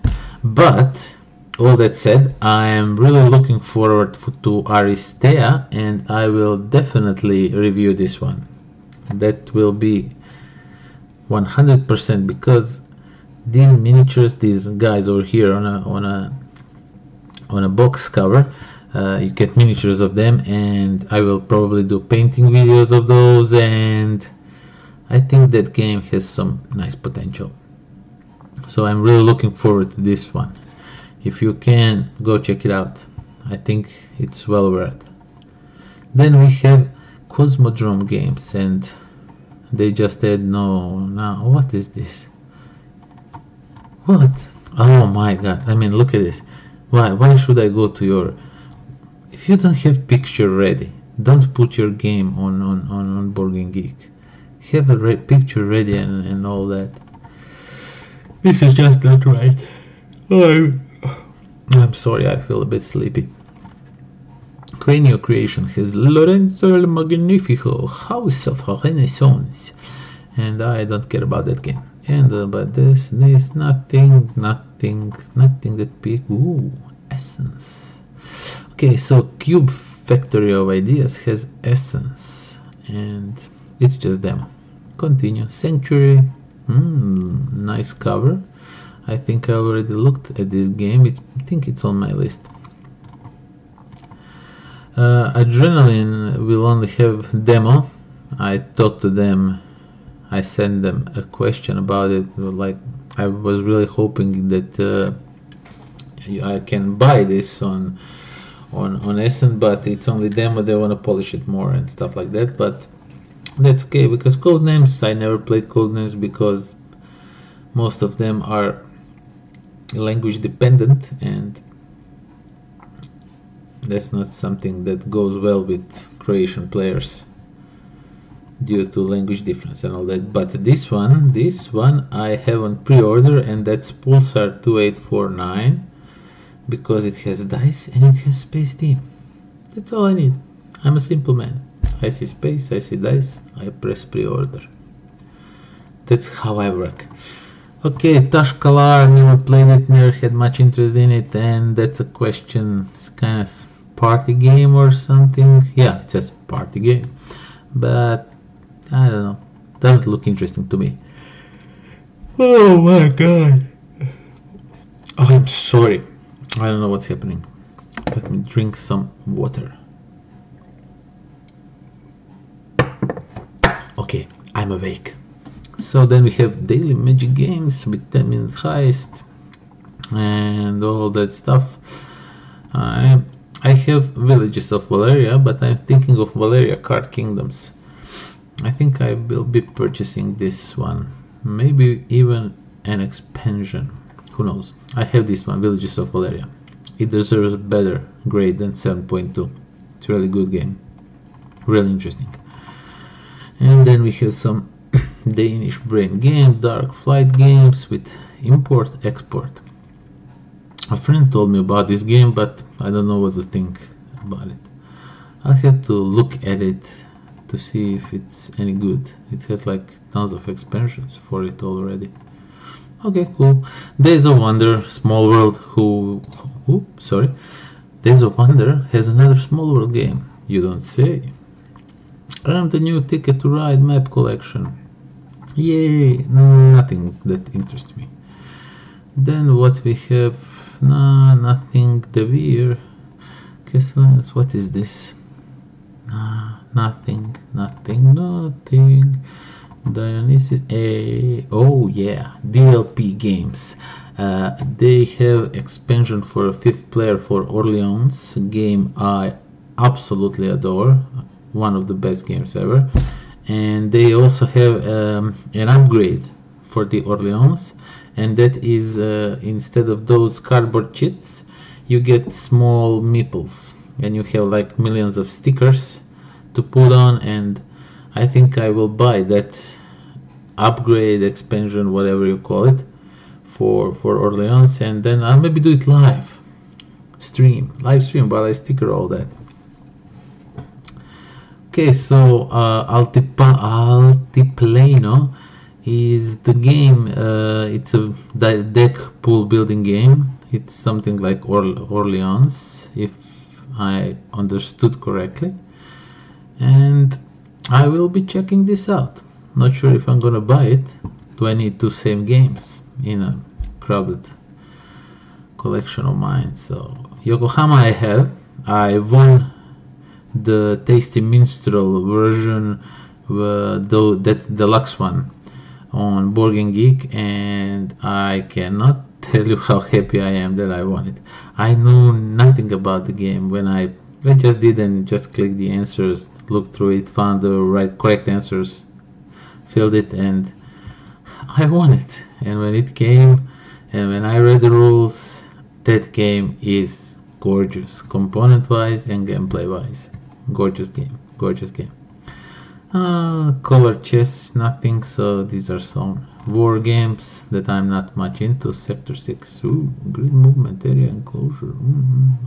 But all that said, I am really looking forward to Aristea, and I will definitely review this one. That will be 100%, because these miniatures, these guys over here on a box cover, you get miniatures of them, and I will probably do painting videos of those, and I think that game has some nice potential. So I'm really looking forward to this one. If you can, go check it out. I think it's well worth. Then we have Cosmodrome Games, and they just said no, what is this? What? Oh my god, I mean, look at this. Why should I go to your... If you don't have picture ready, don't put your game on Board Game Geek. Have a picture ready and all that. This is just not right. I'm sorry, I feel a bit sleepy. Cranio Creation has Lorenzo el Magnifico, House of Renaissance, and I don't care about that game. And but there's nothing that big. Ooh, Essence. Okay, so Cube Factory of Ideas has Essence, and it's just demo. Continue. Sanctuary. Nice cover. I think I already looked at this game. I think it's on my list. Adrenaline will only have demo. I talked to them. I sent them a question about it. Like, I was really hoping that I can buy this on Essen, but it's only demo. They want to polish it more and stuff like that. But that's okay, because Codenames, I never played Codenames because most of them are language dependent, and that's not something that goes well with Croatian players due to language difference and all that. But this one I have on pre-order, and that's Pulsar 2849, because it has dice and it has space theme. That's all I need. I'm a simple man. I see space, I see dice, I press pre-order. That's how I work. Okay, Tashkalar, never played it, never had much interest in it, and that's a question. It's kind of party game or something. Yeah, it says party game, but I don't know, doesn't look interesting to me. Oh my god. Oh, I'm sorry, I don't know what's happening. Let me drink some water. Okay, I'm awake. So then we have daily magic games with 10-minute heist and all that stuff. I have Villages of Valeria, but I'm thinking of Valeria Card Kingdoms. I think I will be purchasing this one, maybe even an expansion, who knows. I have this one, Villages of Valeria. It deserves a better grade than 7.2. It's a really good game, really interesting. And then we have some Danish brain game, Dark Flight games with import export. A friend told me about this game, but I don't know what to think about it. I'll have to look at it to see if it's any good. It has like tons of expansions for it already. Okay, cool. Days of Wonder, Small World, Days of Wonder has another Small World game. You don't say. And the new Ticket to Ride map collection. Yay! Nothing that interests me. Then what we have? Nothing. De Veer. What is this? Nothing. Dionysus. Oh yeah, DLP games. They have expansion for a 5th player for Orleans, a game I absolutely adore. One of the best games ever. And they also have an upgrade for the Orleans, and that is instead of those cardboard chits, you get small meeples, and you have like millions of stickers to put on, and I think I will buy that upgrade, expansion, whatever you call it, for Orleans, and then I'll maybe do it live stream while I sticker all that. Okay, so Altiplano is the game. It's a deck pool building game. It's something like Orleans, if I understood correctly. And I will be checking this out. Not sure if I'm gonna buy it. Do I need two same games in a crowded collection of mine? So Yokohama I won the Tasty Minstrel version, though that deluxe one on Board Game Geek, and I cannot tell you how happy I am that I won it. I know nothing about the game. When I just did and just clicked the answers, looked through it, found the correct answers, filled it, and I won it. And when it came, and when I read the rules, that game is gorgeous, component-wise and gameplay-wise. Gorgeous game. Color chess, nothing, so these are some war games that I'm not much into. Sector 6, grid movement, area enclosure,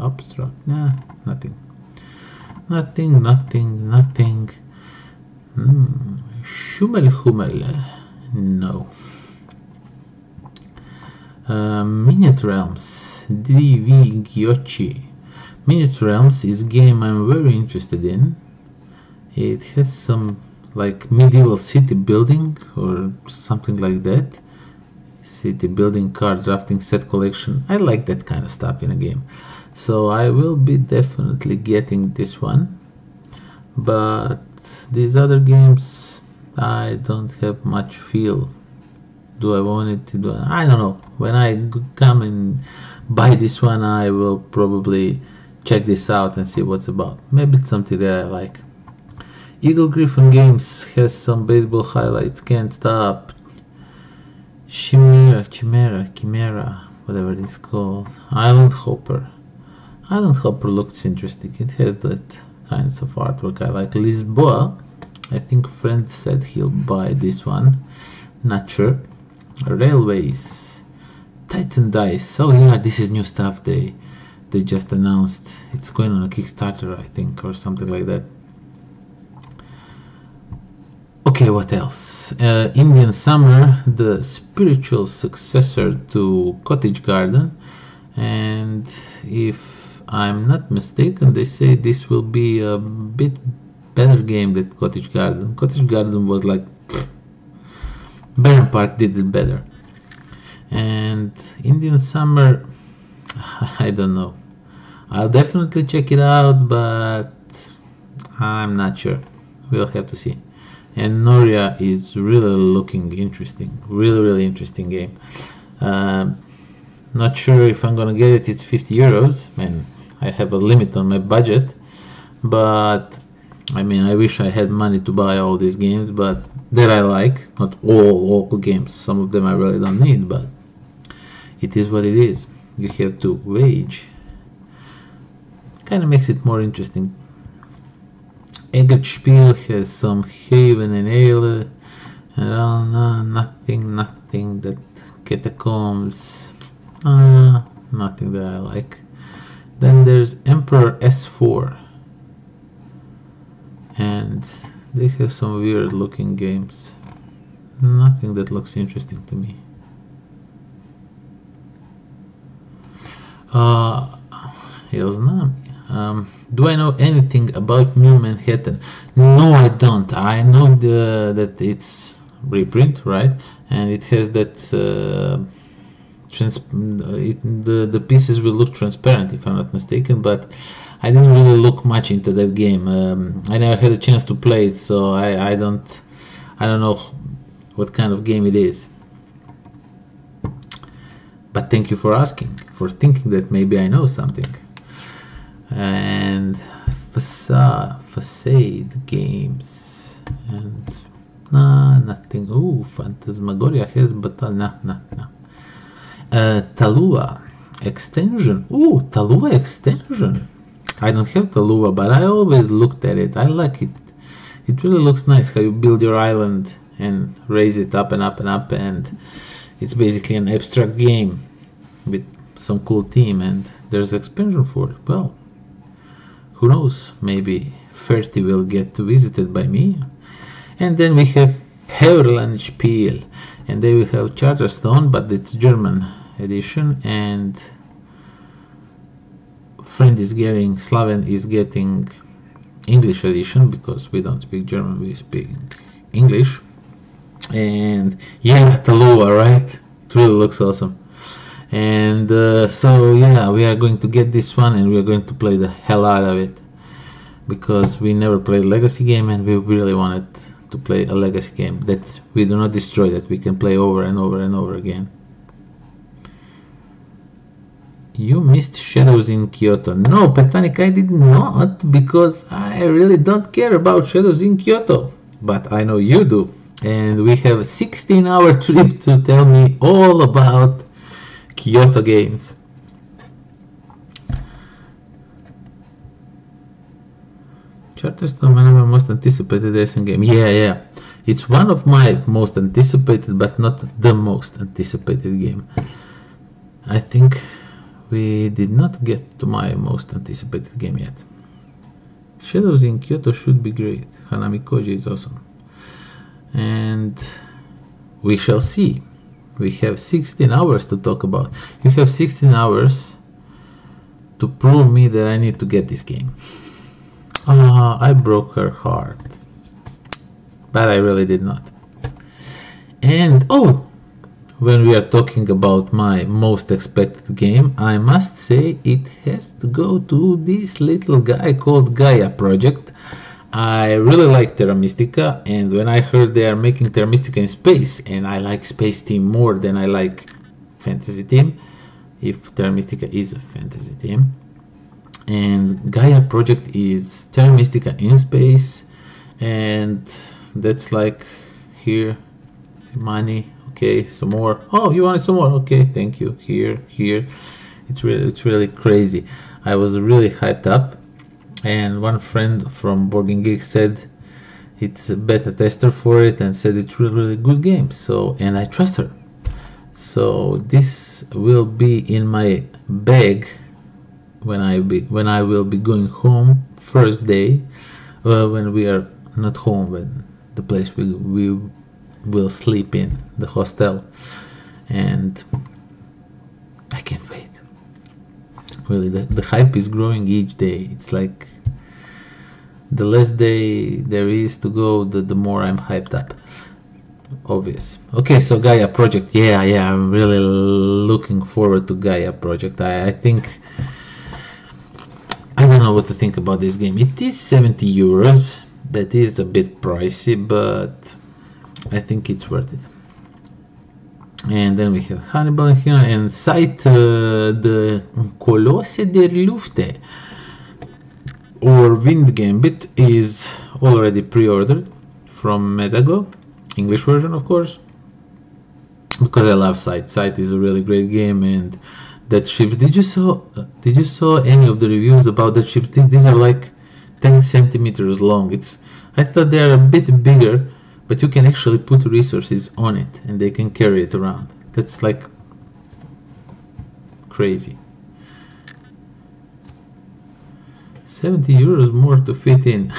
abstract, nah, nothing. Hummel, no. Minute Realms, DV Gyochi. Minute Realms is a game I'm very interested in. It has some like medieval city building or something like that. City building, card drafting, set collection. I like that kind of stuff in a game. So I will be definitely getting this one. But these other games, I don't have much feel. Do I want it to do? I don't know. When I come and buy this one, I will probably check this out and see what's about. Maybe it's something that I like. Eagle Griffin Games has some baseball highlights. Can't stop. Chimera, whatever it's called. Island Hopper looks interesting. It has that kinds of artwork I like. Lisboa, I think friend said he'll buy this one. Not sure. Railways, Titan Dice. Oh yeah, this is new stuff they just announced. It's going on a Kickstarter, I think, or something like that. Okay, what else? Indian Summer, the spiritual successor to Cottage Garden, and if I'm not mistaken, they say this will be a bit better game than Cottage Garden. Cottage Garden was like Baron Park did it better, and Indian Summer, I don't know. I'll definitely check it out, but I'm not sure. We'll have to see. And Noria is really looking interesting. Really interesting game. Not sure if I'm gonna get it. It's 50 euros, and I have a limit on my budget. But I mean, I wish I had money to buy all these games, but that I like. Not all games. Some of them I really don't need, but it is what it is. You have to wage. Kind of makes it more interesting. Essen Spiel has some Haven and Ale, and nothing that Catacombs, nothing that I like. Then there's Emperor S4, and they have some weird looking games. Nothing that looks interesting to me. Do I know anything about New Manhattan? No, I don't. I know that it's reprint, right? And it has that the pieces will look transparent, if I'm not mistaken. But I didn't really look much into that game. I never had a chance to play it, so I don't know what kind of game it is. But thank you for asking, for thinking that maybe I know something. And Facade Games, and nothing. Phantasmagoria has, but no. Talua extension. Talua extension. I don't have Talua, but I always looked at it. I like it. It really looks nice how you build your island and raise it up and up and up, and it's basically an abstract game with some cool theme, and there's expansion for it. Well, who knows, maybe 30 will get visited by me. And then we have Essen Spiel, and they will have Charterstone, but it's German edition, and Slaven is getting English edition, because we don't speak German, we speak English. And yeah, Talua, right? It really looks awesome. And so yeah, we are going to get this one, and we are going to play the hell out of it, because we never played legacy game, and we really wanted to play a legacy game that we do not destroy, that we can play over and over and over again. You missed Shadows in Kyoto. No, Petanic, I did not, because I really don't care about Shadows in Kyoto, but I know you do, and we have a 16-hour trip to tell me all about Kyoto games. Charterstone, one of my most anticipated Essen game. Yeah. It's one of my most anticipated, but not the most anticipated game. I think we did not get to my most anticipated game yet. Shadows in Kyoto should be great. Hanami Koji is awesome. And we shall see. We have 16 hours to talk about. You have 16 hours to prove me that I need to get this game. I broke her heart. But I really did not. And when we are talking about my most expected game, I must say it has to go to this little guy called Gaia Project. I really like Terra Mystica, and when I heard they are making Terra Mystica in space, and I like space theme more than I like fantasy theme, if Terra Mystica is a fantasy theme. And Gaia Project is Terra Mystica in space, and that's like here, money. Okay, some more. Oh, you wanted some more? Okay, thank you. Here. It's really crazy. I was really hyped up, and one friend from Boarding Geek said it's a beta tester for it, and said it's really good game. So, and I trust her. So this will be in my bag when I will be going home first day, when we are not home, when the place we will sleep in, the hostel, and I can't wait. Really, the hype is growing each day. It's like the less day there is to go, the more I'm hyped up. Obvious. Okay, so Gaia Project. Yeah, I'm really looking forward to Gaia Project. I think I don't know what to think about this game. It is 70 euros. That is a bit pricey, but I think it's worth it. And then we have Hannibal here, and Sight the Colosse der Lufte, or Wind Gambit, is already pre-ordered from Medago, English version of course, because I love Sight. Sight is a really great game, and that ships. Did you saw any of the reviews about that ships? These are like 10 centimeters long. I thought they are a bit bigger, but you can actually put resources on it and they can carry it around. That's like crazy. 70 euros more to fit in.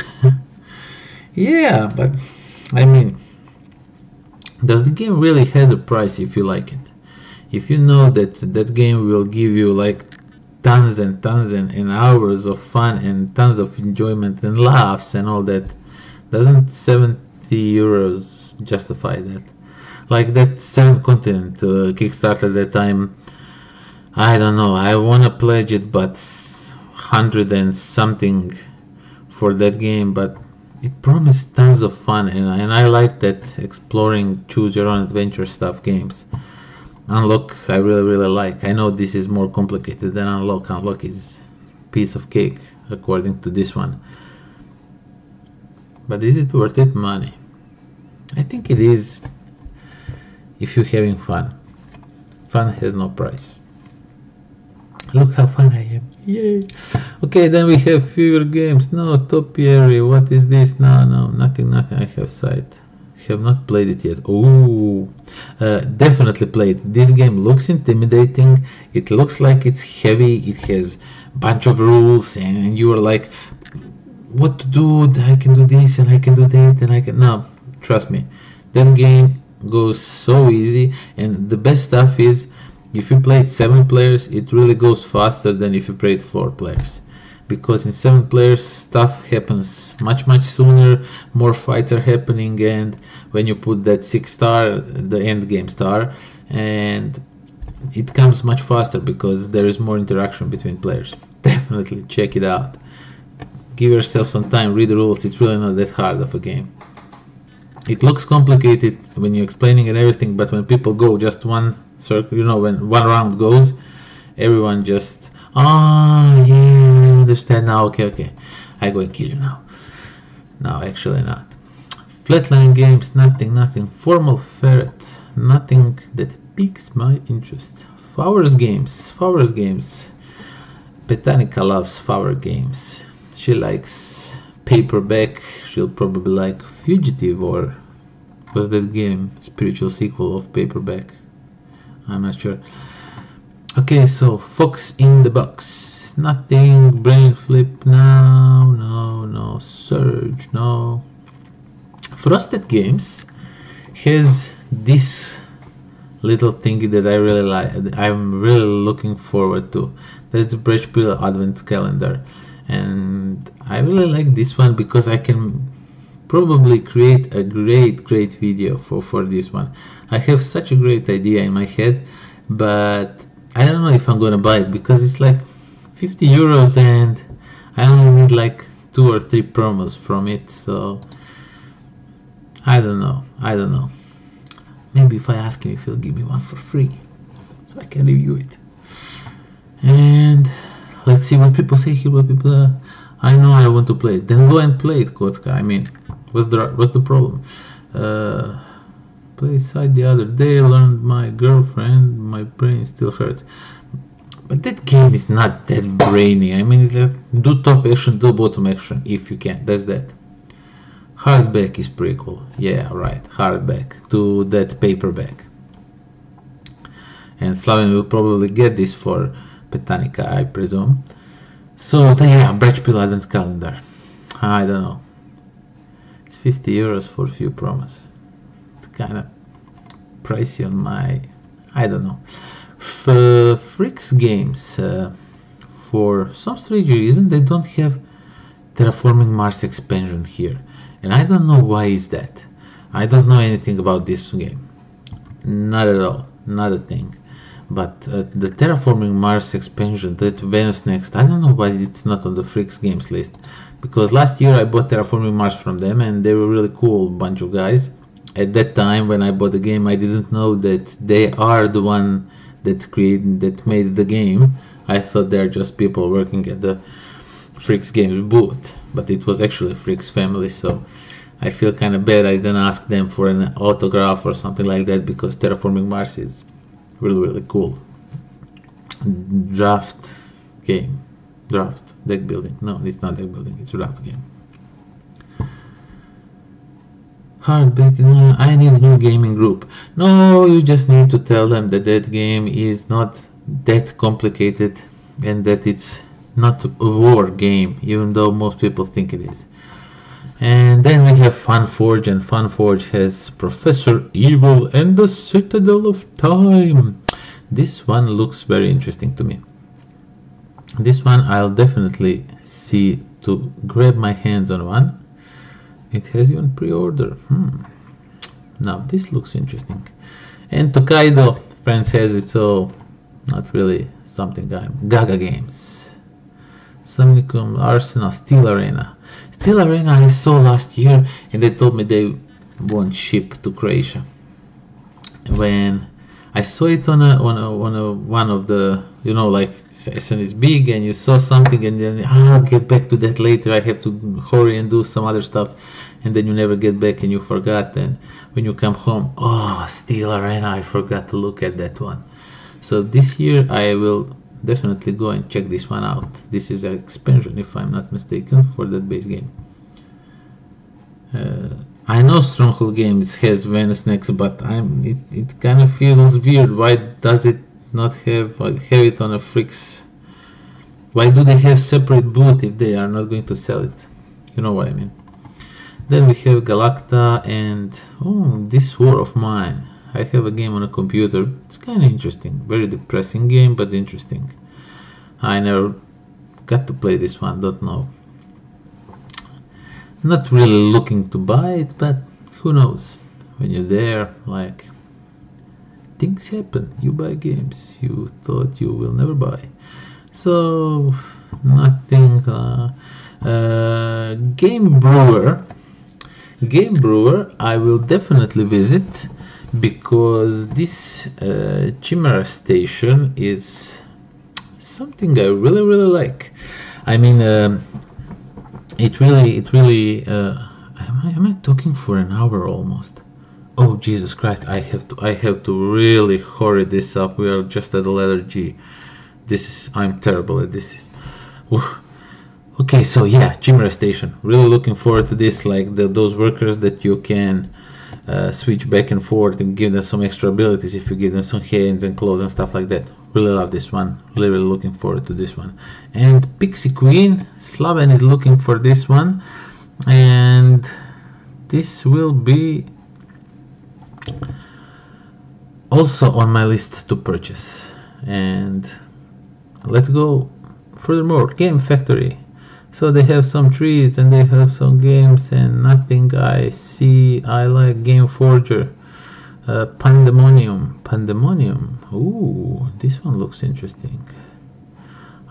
Yeah, but I mean, does the game really has a price if you like it? If you know that that game will give you like tons and tons and hours of fun and tons of enjoyment and laughs and all that, doesn't 70 euros justify that? Like that 7 Continent Kickstarter that I don't know, I wanna pledge it, but 100 and something for that game, but it promised tons of fun, and I like that exploring, choose your own adventure stuff games. Unlock I really like. I know this is more complicated than Unlock. Unlock is piece of cake according to this one. But is it worth it? Money. I think it is if you're having fun. Fun has no price. Look how fun I am. Yay. Okay, then we have fewer games. No, topiary. What is this? No, nothing. I have sight. Have not played it yet. Oh, definitely played. This game looks intimidating. It looks like it's heavy. It has a bunch of rules, and you are like, what to do? I can do this, and I can do that, and I can. No, trust me, that game goes so easy. And the best stuff is, if you play it 7 players, it really goes faster than if you play it 4 players. Because in 7 players stuff happens much sooner, more fights are happening, and when you put that 6 star, the end game star, and it comes much faster because there is more interaction between players. Definitely check it out. Give yourself some time, read the rules. It's really not that hard of a game. It looks complicated when you're explaining and everything, but when people go just one circle, when one round goes, everyone just, oh yeah, I understand now. Okay, I go and kill you now. No, actually not. Flatline games, nothing. Formal ferret, nothing that piques my interest. Flowers games. Petanica loves flower games. She likes paperback. She'll probably like Fugitive, or was that game spiritual sequel of paperback? I'm not sure. Okay, so Fox in the Box, nothing. Brain Flip, no. Surge, no. Frosted Games has this little thingy that I really like. I'm really looking forward to. That's the Breachpil Advent Calendar, and I really like this one because I can probably create a great video for this one. I have such a great idea in my head, but I don't know if I'm gonna buy it because it's like 50 euros and I only need like 2 or 3 promos from it, so I don't know. Maybe if I ask him if he'll give me one for free so I can review it. And let's see what people say here. I know I want to play it. Then go and play it, Kotka. I mean, what's the problem? Play side the other day, learned my girlfriend, my brain still hurts. But that game is not that brainy. I mean, it's like, do top action, do bottom action if you can. That's that. Hardback is pretty cool. Yeah, right. Hardback to that paperback. And Slaven will probably get this for Petanica, I presume. So yeah, Breachpil Advent Calendar. I don't know. It's 50 euros for a few promos. It's kind of pricey on my, I don't know. Freaks games, for some strange reason they don't have Terraforming Mars expansion here, and I don't know why is that. I don't know anything about this game, not at all, not a thing. But the Terraforming Mars expansion, that Venus Next, I don't know why it's not on the Freaks games list, because last year I bought Terraforming Mars from them and they were really cool bunch of guys. At that time when I bought the game, I didn't know that they are the one that made the game. I thought they're just people working at the Freaks Games booth, but it was actually Freaks family, so I feel kind of bad I didn't ask them for an autograph or something like that, because Terraforming Mars is really cool. Draft game. Draft. Deck building. No, it's not deck building, it's a draft game. Hardback, no, I need a new gaming group. No, you just need to tell them that that game is not that complicated and that it's not a war game, even though most people think it is. And then we have Funforge, and Funforge has Professor Evil and the Citadel of Time. This one looks very interesting to me. This one I'll definitely see to grab my hands on one. It has even pre-order. Now this looks interesting. And Tokaido, France has it, so not really something. Gaga Games. Somnicum, Arsenal, Steel Arena. Steel Arena I saw last year, and they told me they won't ship to Croatia. When I saw it on one of the, like Essen is big, and you saw something, and then I'll get back to that later. I have to hurry and do some other stuff, and then you never get back, and you forgot. And when you come home, oh, Steel Arena, I forgot to look at that one. So this year I will definitely go and check this one out. This is an expansion, if I'm not mistaken, for that base game. I know Stronghold Games has Venice Next, but it kind of feels weird. Why does it not have it on a Fricks? Why do they have separate booth if they are not going to sell it? You know what I mean. Then we have Galacta and this War of Mine. I have a game on a computer. It's kind of interesting. Very depressing game, but interesting. I never got to play this one. Don't know. Not really looking to buy it, but who knows? When you're there, like, things happen. You buy games you thought you will never buy. So nothing. Game Brewer I will definitely visit, because this Chimera station is something I really like. I mean, it really am I talking for an hour almost? Oh Jesus Christ, I have to really hurry this up. We are just at the letter G. I'm terrible at this. Okay, so yeah, Chimera Station. Really looking forward to this, like those workers that you can switch back and forth and give them some extra abilities if you give them some hands and claws and stuff like that. Really love this one. Really looking forward to this one. And Pixie Queen, Slaven is looking for this one, and this will be also on my list to purchase. And let's go furthermore. Game Factory. So they have some trees and they have some games and nothing I see. I like Game Forger. Pandemonium. Ooh, this one looks interesting.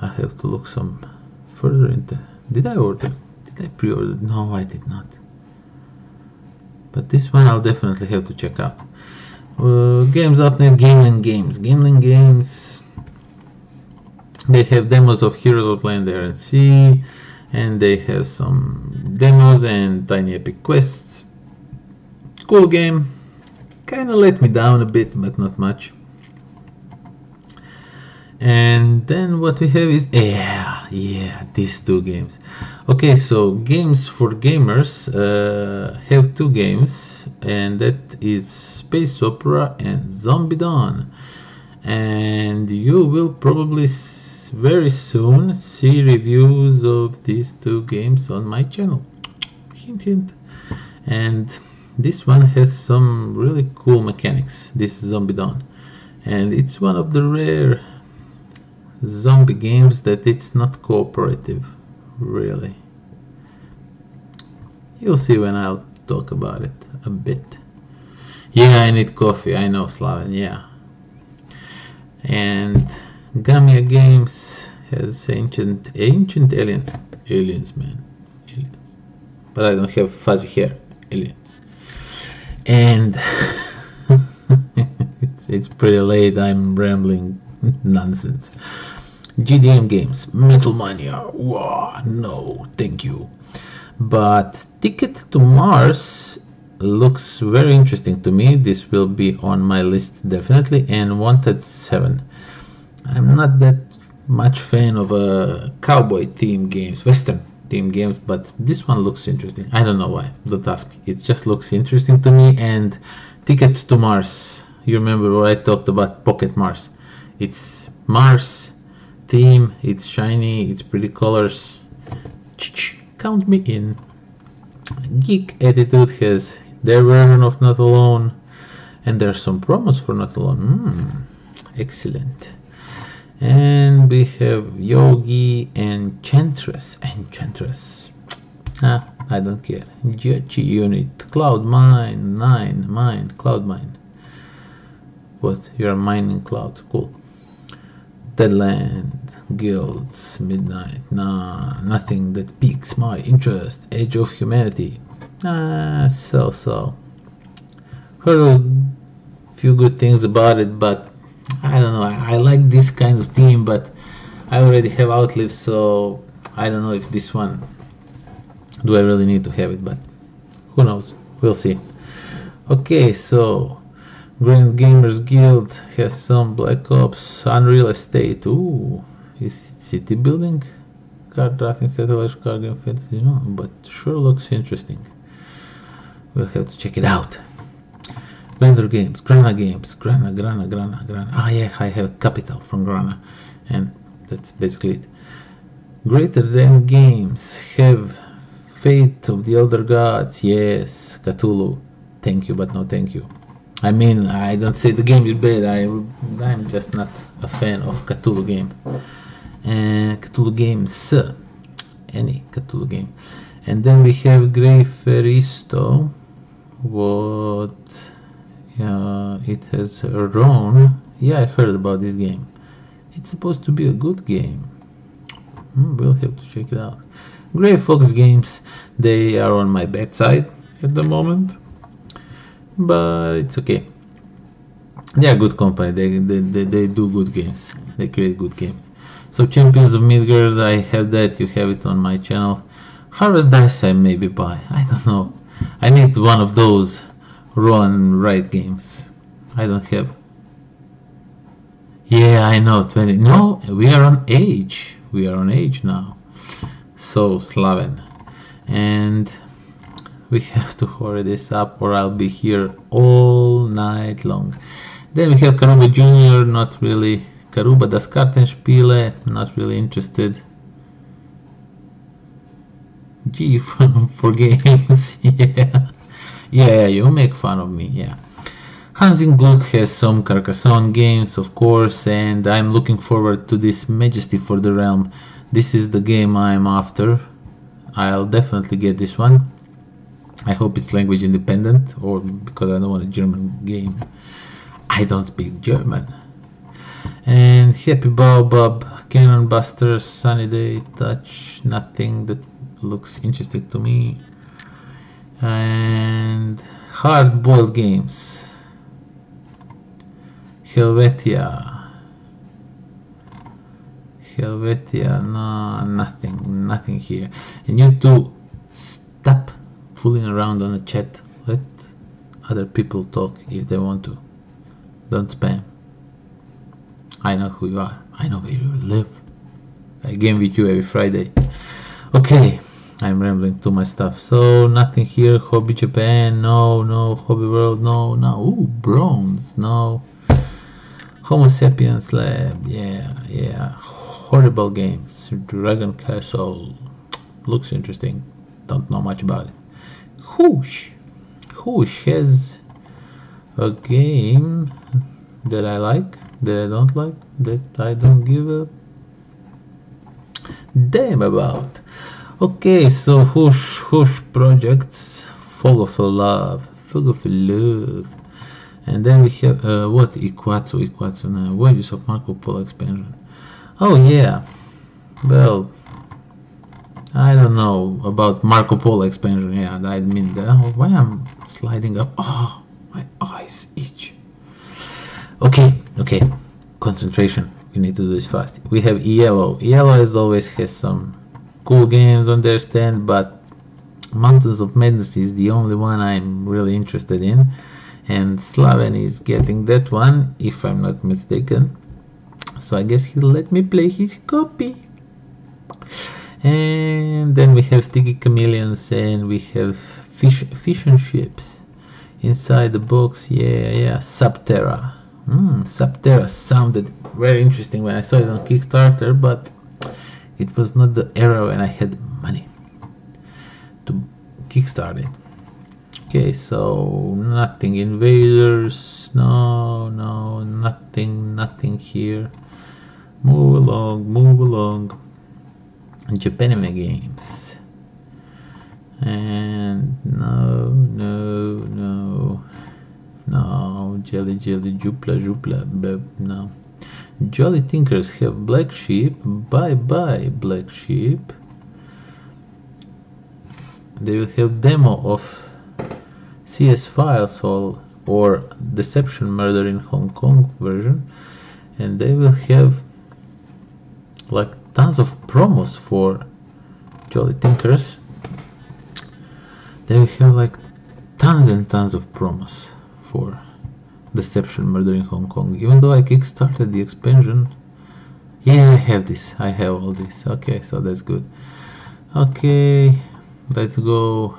I have to look some further into. Did I pre-order? No, I did not. But this one I'll definitely have to check out. Games Upnet, Gameland Games. They have demos of Heroes of Land, Air and Sea, and they have some demos and tiny epic quests. Cool game. Kinda let me down a bit, but not much. And then what we have is these two games. Okay, so Games for Gamers have two games, and that is Space Opera and Zombie Dawn. And you will probably very soon see reviews of these two games on my channel. Hint hint. And this one has some really cool mechanics, this Zombie Dawn, and it's one of the rare zombie games that it's not cooperative, really. You'll see when I'll talk about it a bit. Yeah, I need coffee, I know, Slaven, yeah. And Gamia Games has ancient aliens, man, aliens. But I don't have fuzzy hair, aliens. And it's pretty late, I'm rambling nonsense. GDM Games, Metal Mania, wow, no, thank you. But Ticket to Mars looks very interesting to me. This will be on my list definitely. And Wanted 7. I'm not that much fan of cowboy theme games, western theme games, but this one looks interesting. I don't know why, don't ask me. It just looks interesting to me. And Ticket to Mars, you remember what I talked about Pocket Mars. It's Mars theme, it's shiny, it's pretty colors. Count me in. Geek Attitude has their version of Not Alone, and there's some promos for Not Alone. Excellent. And we have Yogi and Enchantress. I don't care. Giochi Unit, Cloud Mine, Cloud Mine. What? You're mining cloud. Cool. Deadland, Guilds, Midnight. Nah, nothing that piques my interest. Age of Humanity. So. Heard a few good things about it, but I don't know. I like this kind of theme, but I already have Outlive, so I don't know if this one do I really need to have it, but who knows? We'll see. Okay, so Grand Gamers Guild has some Black Ops, Unreal Estate. Ooh, Is it city building? Card drafting, satellite card game, fantasy, no, but sure looks interesting. We'll have to check it out. Render games, Grana games, Grana. Ah yeah, I have Capital from Grana, and that's basically it. Greater than games have Fate of the Elder Gods, yes, Cthulhu. Thank you, but no thank you. I mean, I don't say the game is bad, I'm just not a fan of Cthulhu game. Cthulhu games, any Cthulhu game. And then we have Grey Feristo. What? It has Ron. Yeah, I heard about this game. It's supposed to be a good game. We'll have to check it out. Grey Fox games, they are on my bad side at the moment, but it's okay. They are good company. They do good games. They create good games. So Champions of Midgard, I have that. You have it on my channel. Harvest Dice I maybe buy. I don't know. I need one of those roll and write games. I don't have. Yeah, I know. 20. No, we are on age. We are on age now. So Slaven, and we have to hurry this up or I'll be here all night long. Then we have Karuba Jr., not really. Karuba das Kartenspiele, not really interested. G for games, yeah. Yeah, you make fun of me, yeah. Hansing Gluck has some Carcassonne games, of course, and I'm looking forward to this Majesty for the Realm. This is the game I'm after. I'll definitely get this one. I hope it's language independent, or because I don't want a German game. I don't speak German. And Happy Baobab, Cannon Busters, Sunny Day, Touch, nothing that looks interesting to me. And Hard Boiled Games. Helvetia, no, nothing here. And you two, stop fooling around on the chat. Let other people talk if they want to. Don't spam. I know who you are. I know where you live. I game with you every Friday. Okay, I'm rambling too much stuff. So nothing here. Hobby Japan, no. Hobby World, no. Ooh, bronze, no. Homo Sapiens Lab, yeah. Horrible games. Dragon Castle, looks interesting. Don't know much about it. Whoosh has a game that I like, that I don't like, that I don't give a damn about. Okay, so Whoosh projects, Fog of Love. And then we have what? Iquatsu now. Wages of Marco Polo expansion. Oh yeah. Well, I don't know about Marco Polo expansion. Yeah, I mean that. Oh, why I'm sliding up? Oh, my eyes itch. Okay. Concentration. We need to do this fast. We have Yellow. Yellow as always has some cool games on their stand, but Mountains of Madness is the only one I'm really interested in. And Slaven is getting that one, if I'm not mistaken. So I guess he'll let me play his copy. And then we have Sticky Chameleons, and we have fish and ships. Inside the box, yeah. Subterra. Subterra sounded very interesting when I saw it on Kickstarter, but it was not the era when I had money to kickstart it. Okay, so nothing. Invaders, no, nothing here. Move along. Japanime games. And no. Jelly, Jupla, no. Jolly Tinkers have Black Sheep. Bye, Black Sheep. They will have demo of CS Files or Deception Murder in Hong Kong version, and they will have like tons of promos for Jolly Tinkers. They will have like tons and tons of promos for Deception Murder in Hong Kong. Even though I kickstarted the expansion, Yeah, I have this. I have all this. Okay, so that's good. Okay, let's go.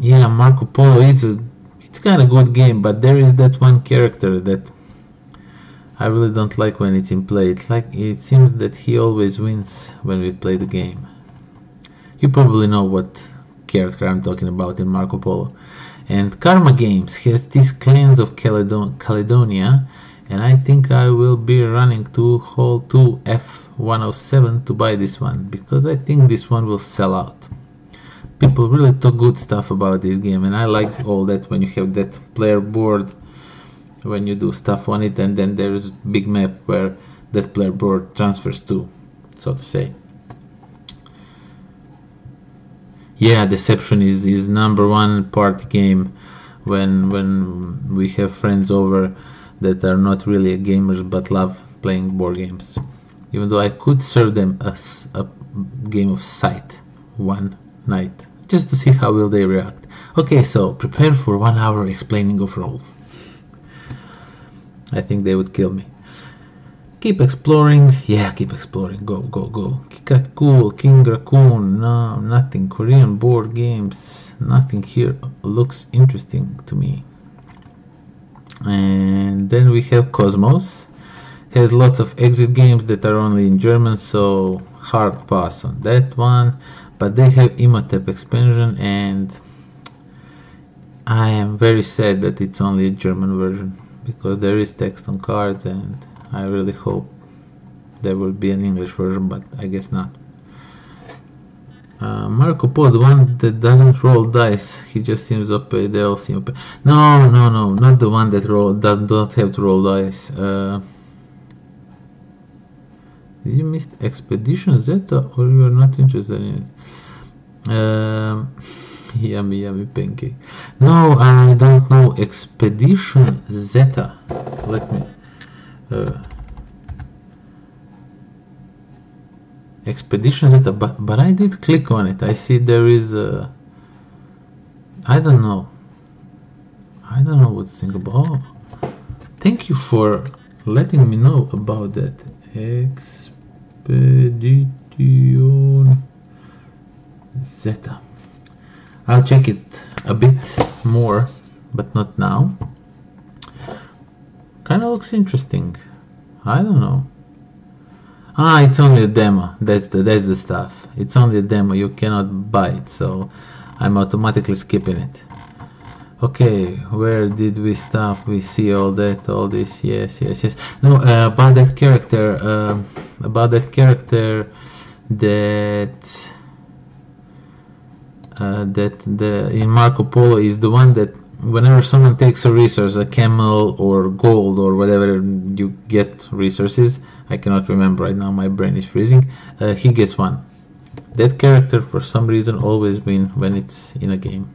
Yeah, Marco Polo is a it's kind of good game, but there is that one character that I really don't like when it's in play. It's like it seems that he always wins when we play the game. You probably know what character I'm talking about in Marco Polo. And Karma Games has these clans of Caledonia, and I think I will be running to Hall 2 F107 to buy this one, because I think this one will sell out. People really talk good stuff about this game, and I like all that when you have that player board, when you do stuff on it, and then there's big map where that player board transfers to, so to say. Yeah, Deception is number one party game when we have friends over that are not really gamers but love playing board games. Even though I could serve them a game of Sight one night just to see how will they react. Okay, so prepare for 1 hour explaining of roles. I think they would kill me. Keep exploring. Yeah, keep exploring. Go, go, go. Cat Cool, King Raccoon. No, nothing. Korean board games. Nothing here looks interesting to me. And then we have Cosmos. Has lots of exit games that are only in German, so hard pass on that one. But they have Imhotep expansion, and I am very sad that it's only a German version, because there is text on cards, and I really hope there will be an English version, but I guess not. Marco Polo, the one that doesn't roll dice, he just seems OP. They all seem OP. No, no, no, not the one that does not have to roll dice. Did you miss Expedition Zeta, or you are not interested in it? Yummy, yummy pancake. No, I don't know. Expedition Zeta. Let me. Expedition Zeta, but I did click on it. I see there is a. I don't know. I don't know what to think about. Oh, thank you for letting me know about that. Expedition Zeta. I'll check it a bit more, but not now. Kind of looks interesting. I don't know. Ah, it's only a demo. That's the stuff. It's only a demo. You cannot buy it, so I'm automatically skipping it. Okay, where did we stop? We see all that, all this. Yes, yes, yes. No, about that character. That in Marco Polo is the one that whenever someone takes a resource, a camel or gold or whatever you get resources, I cannot remember right now, my brain is freezing, he gets one. That character for some reason always wins when it's in a game.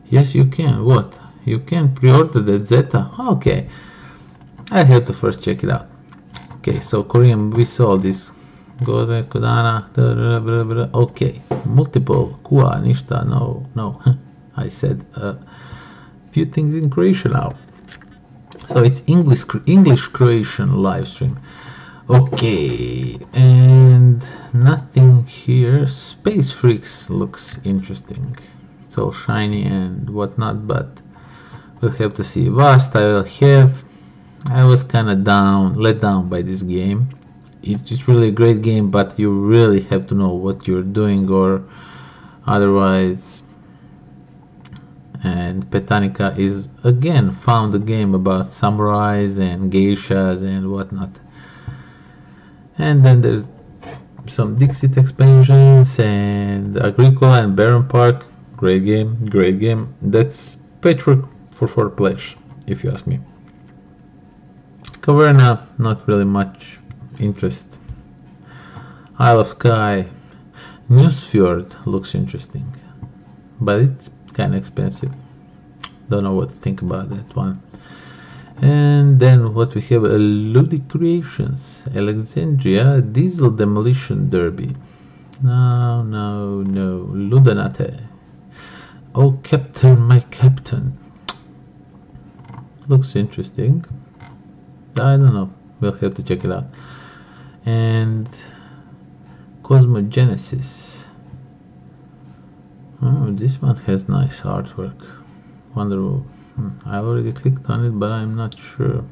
Yes, you can. What? You can pre-order that Zeta? Okay. I have to first check it out. Okay, so Korean, we saw this. Goze, Kodana, okay. Multiple, Kua, Nishta, no. I said a few things in Croatian now. So it's English Croatian live stream. Okay, and nothing here. Space Freaks looks interesting. It's all shiny and whatnot, but we'll have to see. Vast I will have. I was kind of let down by this game. It's really a great game, but you really have to know what you're doing, or otherwise. And Petanica is again found a game about samurais and geishas and whatnot. And then there's some Dixit expansions and Agricola and Baron Park. Great game, great game. That's Patchwork for 4 players, if you ask me. Caverna, not really much interest. Isle of Skye. Newsfjord looks interesting, but it's kind of expensive. Don't know what to think about that one. And then what we have, Ludic Creations, Alexandria, Diesel Demolition Derby. No, Ludanate. Oh, Captain, my Captain. Looks interesting. I don't know. We'll have to check it out. And Cosmogenesis. Oh, this one has nice artwork. Wonderful. I already clicked on it, but I'm not sure.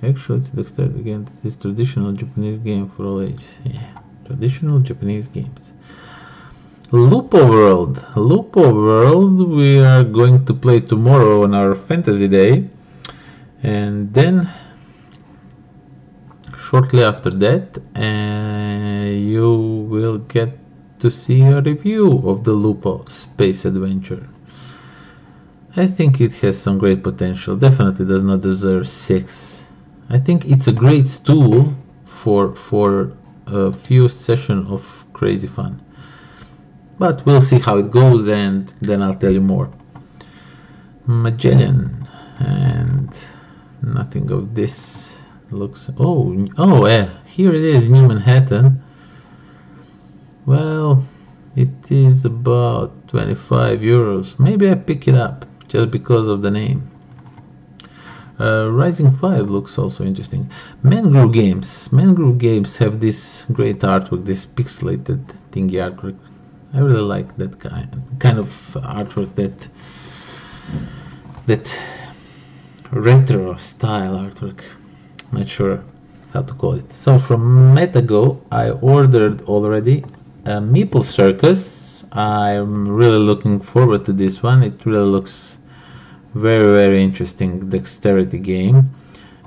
Actually, it's dexterity again. This traditional Japanese game for all ages. Yeah, traditional Japanese games. Lupo World. Lupo World we are going to play tomorrow on our fantasy day. And then shortly after that you will get to see a review of the Lupo Space Adventure. I think it has some great potential. Definitely does not deserve 6. I think it's a great tool for a few sessions of crazy fun. But we'll see how it goes, and then I'll tell you more. Magellan, and nothing of this looks. Here it is, New Manhattan. Well, it is about 25 euros. Maybe I pick it up just because of the name. Rising 5 looks also interesting. Mangrove Games. Mangrove Games have this great artwork, this pixelated thingy artwork. I really like that kind of artwork, that retro style artwork. Not sure how to call it. So from Metago, I ordered already a Meeple Circus. I'm really looking forward to this one. It really looks very interesting dexterity game.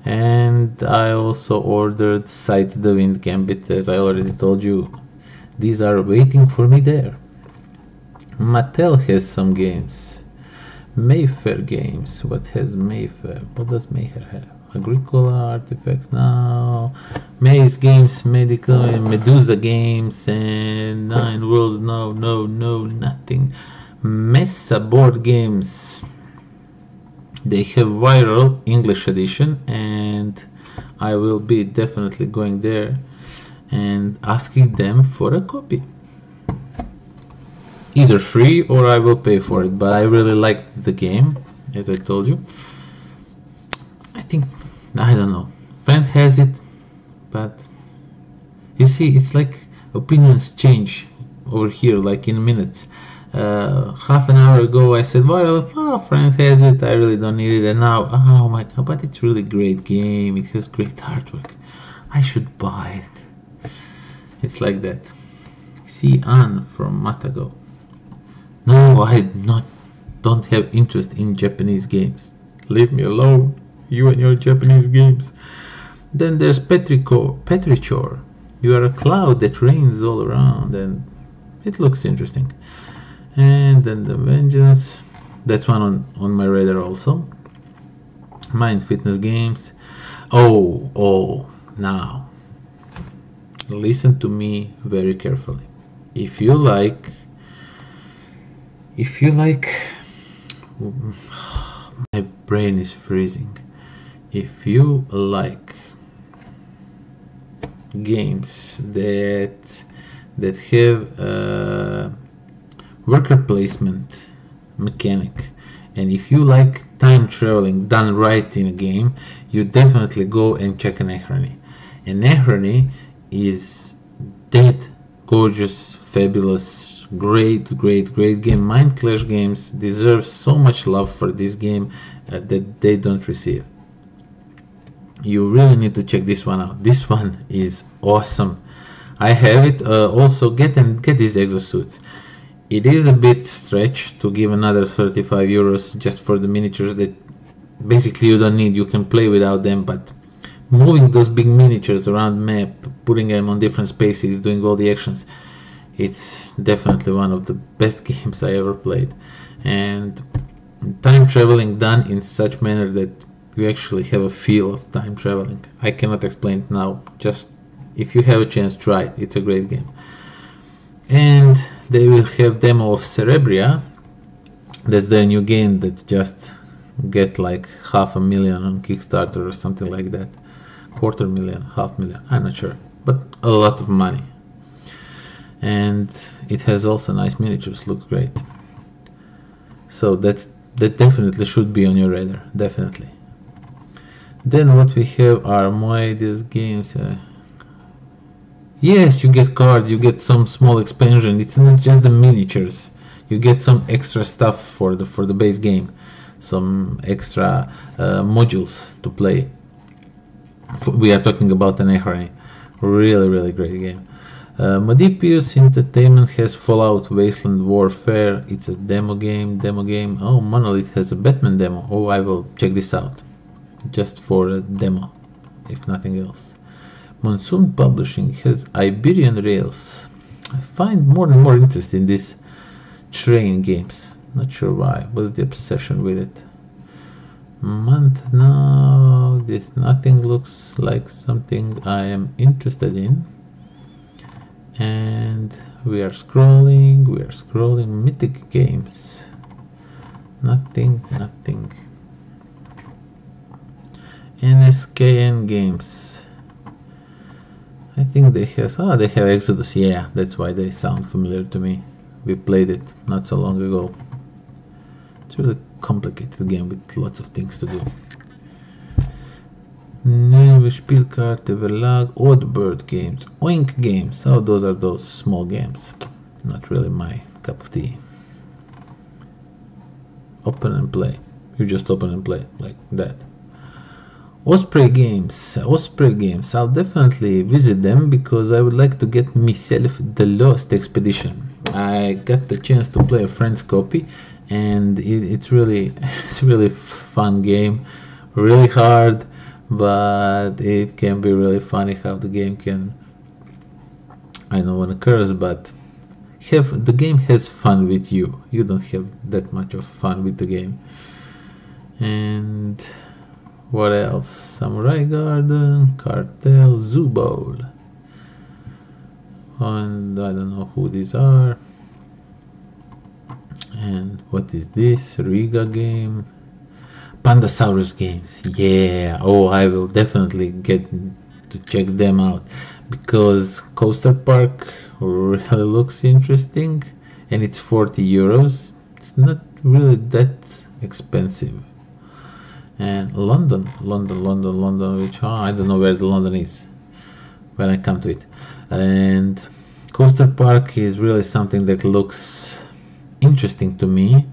And I also ordered Sight the Wind Gambit, as I already told you. These are waiting for me there. Mattel has some games. Mayfair Games. What has Mayfair? What does Mayfair have? Agricola Artifacts now. Maze Games, Medical, and Medusa Games, and Nine Worlds. No, nothing. Mesa Board Games. They have Viral English edition, and I will be definitely going there and asking them for a copy. Either free or I will pay for it, but I really liked the game, as I told you. I don't know. Friend has it, but you see, it's like opinions change over here, like in minutes. Half an hour ago I said, well, friend has it, I really don't need it, and now, oh my god, but it's really great game, it has great artwork, I should buy it. It's like that. See Anne from Matago. No, I don't have interest in Japanese games. Leave me alone, you and your Japanese games. Then there's Petrichor. You are a cloud that rains all around, and it looks interesting. And then the Vengeance, that one on my radar also. Mind Fitness Games. Oh, now listen to me very carefully. If you like my brain is freezing. If you like games that have worker placement mechanic, and if you like time traveling done right in a game, you definitely go and check Anachrony. Anachrony is that gorgeous, fabulous, great game. Mind Clash Games deserve so much love for this game that they don't receive. You really need to check this one out. This one is awesome. I have it. Also get these exosuits. It is a bit stretch to give another 35 euros just for the miniatures that basically you don't need. You can play without them, but moving those big miniatures around map, putting them on different spaces, doing all the actions, it's definitely one of the best games I ever played. And time traveling done in such manner that you actually have a feel of time traveling. I cannot explain it now. Just if you have a chance, try it. It's a great game. And they will have demo of Cerebria. That's their new game that just get like 500,000 on Kickstarter or something like that. 250,000, 500,000, I'm not sure, but a lot of money. And it has also nice miniatures, looks great. So that definitely should be on your radar, definitely. Then what we have are these games. Yes, you get cards, you get some small expansion. It's not just the miniatures. You get some extra stuff for the base game, some extra modules to play. We are talking about an Ehrai. Really great game. Modipius Entertainment has Fallout Wasteland Warfare. It's a demo game. Oh, Monolith has a Batman demo. Oh, I will check this out. Just for a demo, if nothing else. Monsoon Publishing has Iberian Rails. I find more and more interest in these train games. Not sure why. What's the obsession with it? Month now. This nothing looks like something I am interested in. And we are scrolling. Mythic games. Nothing. NSKN games. I think they have Exodus. Yeah, that's why they sound familiar to me. We played it not so long ago. It's a really complicated game with lots of things to do. Nieuwe Spielkarte Verlag, Oddbird games, Oink games. Oh, those are those small games. Not really my cup of tea. Open and play. You just open and play like that. Osprey games. I'll definitely visit them because I would like to get myself the Lost Expedition. I got the chance to play a friend's copy, and it's really fun game. Really hard, but it can be really funny how the game can. I don't want to curse, but the game has fun with you. You don't have that much of fun with the game. And what else? Samurai Garden, Cartel, Zoo Bowl. And I don't know who these are. And what is this? Riga game. Pandasaurus games. Yeah. Oh, I will definitely get to check them out because Coaster Park really looks interesting and it's 40 euros. It's not really that expensive. And London, which I don't know where the London is when I come to it. And Coaster Park is really something that looks interesting to me.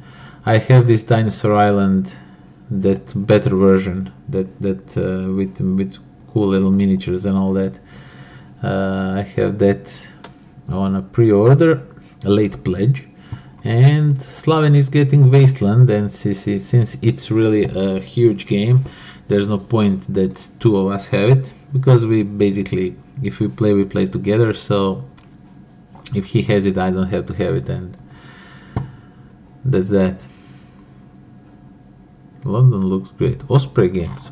I have this Dinosaur Island, that better version, that with cool little miniatures and all that. I have that on a pre-order, a late pledge. And Slaven is getting Wasteland, and since it's really a huge game, there's no point that two of us have it, because we basically, if we play together, so if he has it, I don't have to have it, and that's that. London looks great. Osprey games.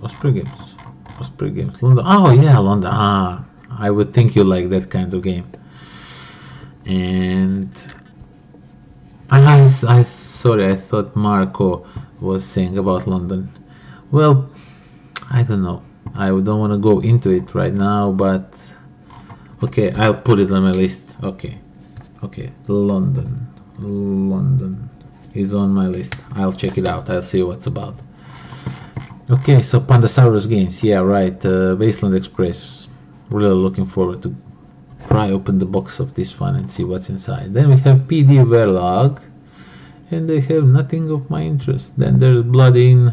London. Oh yeah, London. I would think you like that kind of game. And sorry, I thought Marco was saying about London. Well, I don't know. I don't want to go into it right now, but okay, I'll put it on my list. Okay, London is on my list. I'll check it out. I'll see what's about. Okay, so Pandasaurus games. Yeah, right. Wasteland Express. Really looking forward to pry open the box of this one and see what's inside. Then we have PD Verlag, and they have nothing of my interest. Then there's Blood In,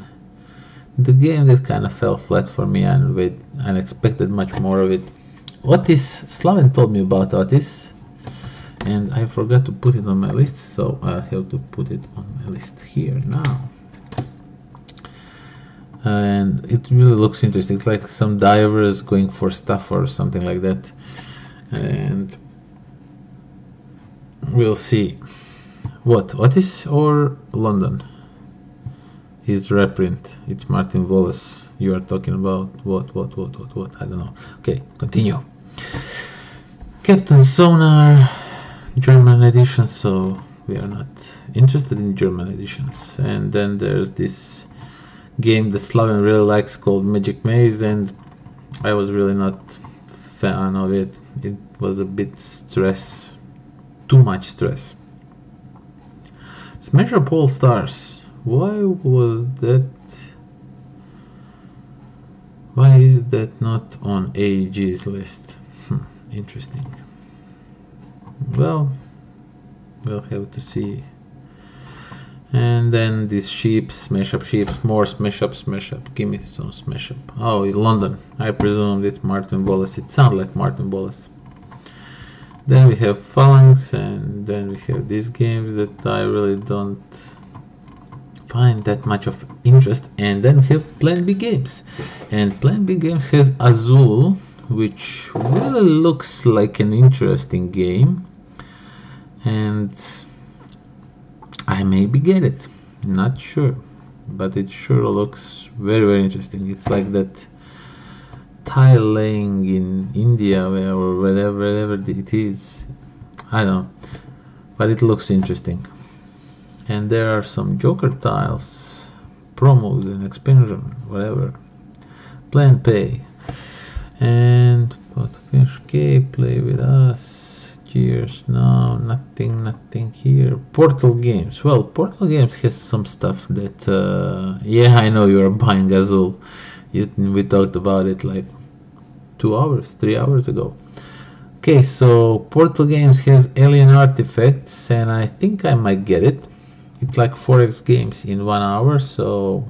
the game that kind of fell flat for me, and with unexpected much more of it. Otis, Slaven told me about Otis, and I forgot to put it on my list, so I'll have to put it on my list here now. And it really looks interesting. It's like some divers going for stuff or something like that. And we'll see. What, Otis or London? His reprint. It's Martin Wallace you are talking about. What? I don't know. Okay, continue. Captain Sonar, German edition, so we are not interested in German editions. And then there's this game that Slaven really likes called Magic Maze, and I was really not fan of it. It was a bit too much stress. Smash Up All Stars. Why was that? Why is that not on AEG's list? Interesting. Well, we'll have to see. And then these sheeps, smash up sheeps, more smash up. Give me some smash up. Oh, in London. I presume it's Martin Wallace. It sounds like Martin Wallace. Then we have Phalanx, and then we have these games that I really don't find that much of interest. And then we have Plan B Games. And Plan B Games has Azul, which really looks like an interesting game. And I maybe get it, not sure, but it sure looks very, very interesting. It's like that tile laying in India or wherever it is. I don't know, but it looks interesting. And there are some Joker tiles, promos and expansion, whatever. Plan Pay and okay, play with us. Cheers. No, nothing here. Portal Games. Well, Portal Games has some stuff that yeah, I know you're buying Azul. We talked about it like 3 hours ago. Okay, so Portal Games has Alien Artifacts, and I think I might get it. It's like 4x games in 1 hour, so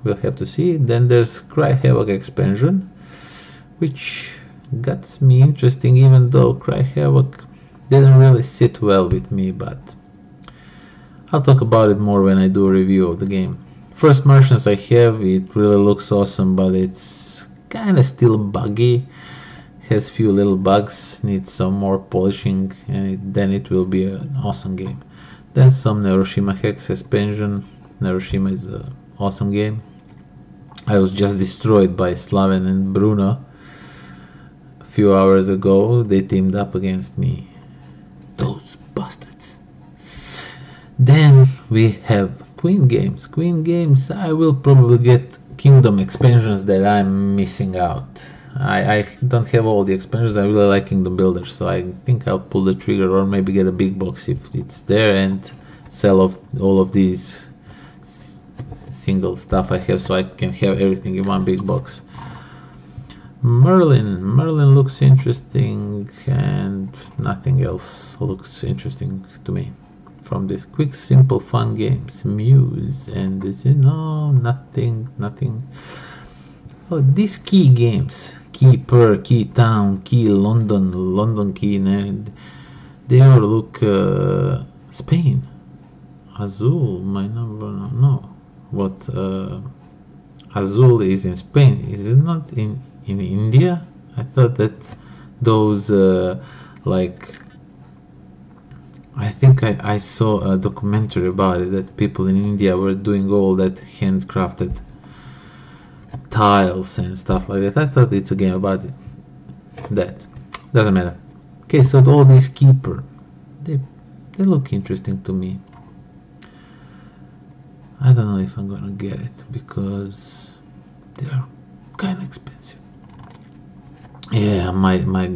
we'll have to see. Then there's Cry Havoc expansion, which got me interesting, even though Cry Havoc didn't really sit well with me, but I'll talk about it more when I do a review of the game. First Merchants I have, it really looks awesome, but it's kinda still buggy, has few little bugs, needs some more polishing, and then it will be an awesome game. Then some Neuroshima Hex expansion. Neuroshima is an awesome game. I was just destroyed by Slaven and Bruno a few hours ago. They teamed up against me. Those bastards. Then we have Queen Games. Queen Games, I will probably get Kingdom expansions that I'm missing out. I don't have all the expansions. I really like Kingdom Builder, so I think I'll pull the trigger, or maybe get a big box if it's there, and sell off all of these single stuff I have, so I can have everything in one big box. Merlin looks interesting, and nothing else looks interesting to me from this. Quick, simple, fun games. Muse, and this, nothing. Oh, these key games, Key Per, Key Town, Key London Key, and they all look Spain. Azul, my number, no. What? Azul is in Spain. Is it not in India? I thought that those like, I think I saw a documentary about it, that people in India were doing all that handcrafted tiles and stuff like that. I thought it's a game about it. That doesn't matter. Okay, so all these Keeper, they look interesting to me. I don't know if I'm gonna get it because they are kind of expensive. Yeah, my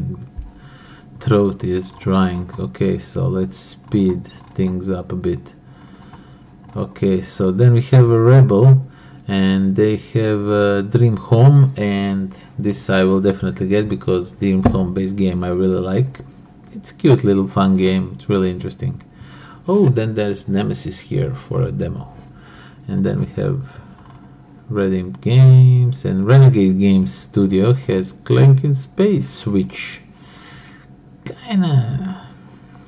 throat is drying. Okay, so let's speed things up a bit. Okay, so then we have a Rebel, and they have Dream Home, and this I will definitely get because Dream Home base game I really like. It's a cute little fun game. It's really interesting. Oh, then there's Nemesis here for a demo, and then we have Redeemed Games, and Renegade Games Studio has Clank in Space, which kinda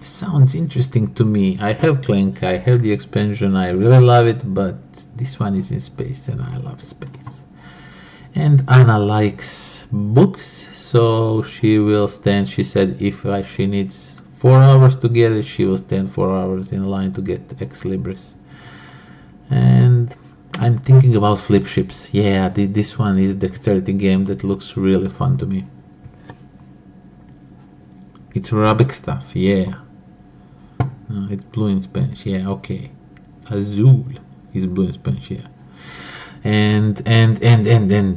sounds interesting to me. I have Clank, I have the expansion, I really love it, but this one is in space and I love space. And Anna likes books, so she will stand, she said if she needs 4 hours to get it, she will stand 4 hours in line to get Ex Libris. And I'm thinking about Flip Ships. Yeah, this one is a dexterity game that looks really fun to me. It's Arabic stuff, yeah. No, it's blue in Spanish, yeah, okay. Azul is blue in Spanish, yeah. And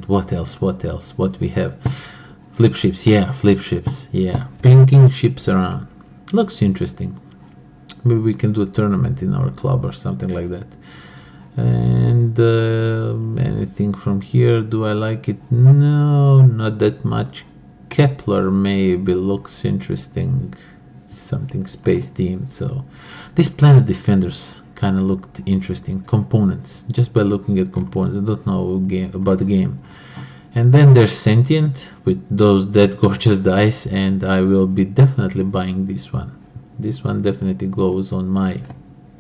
what else? What we have? Flip ships, yeah, flip ships, yeah. Pinking ships around. Looks interesting. Maybe we can do a tournament in our club or something like that. And anything from here, do I like it? No, not that much. Kepler maybe looks interesting, something space themed. So these planet defenders kind of looked interesting. Components, just by looking at components, I don't know about the game. And then there's Sentient with those dead gorgeous dice, and I will be definitely buying this one. This one definitely goes on my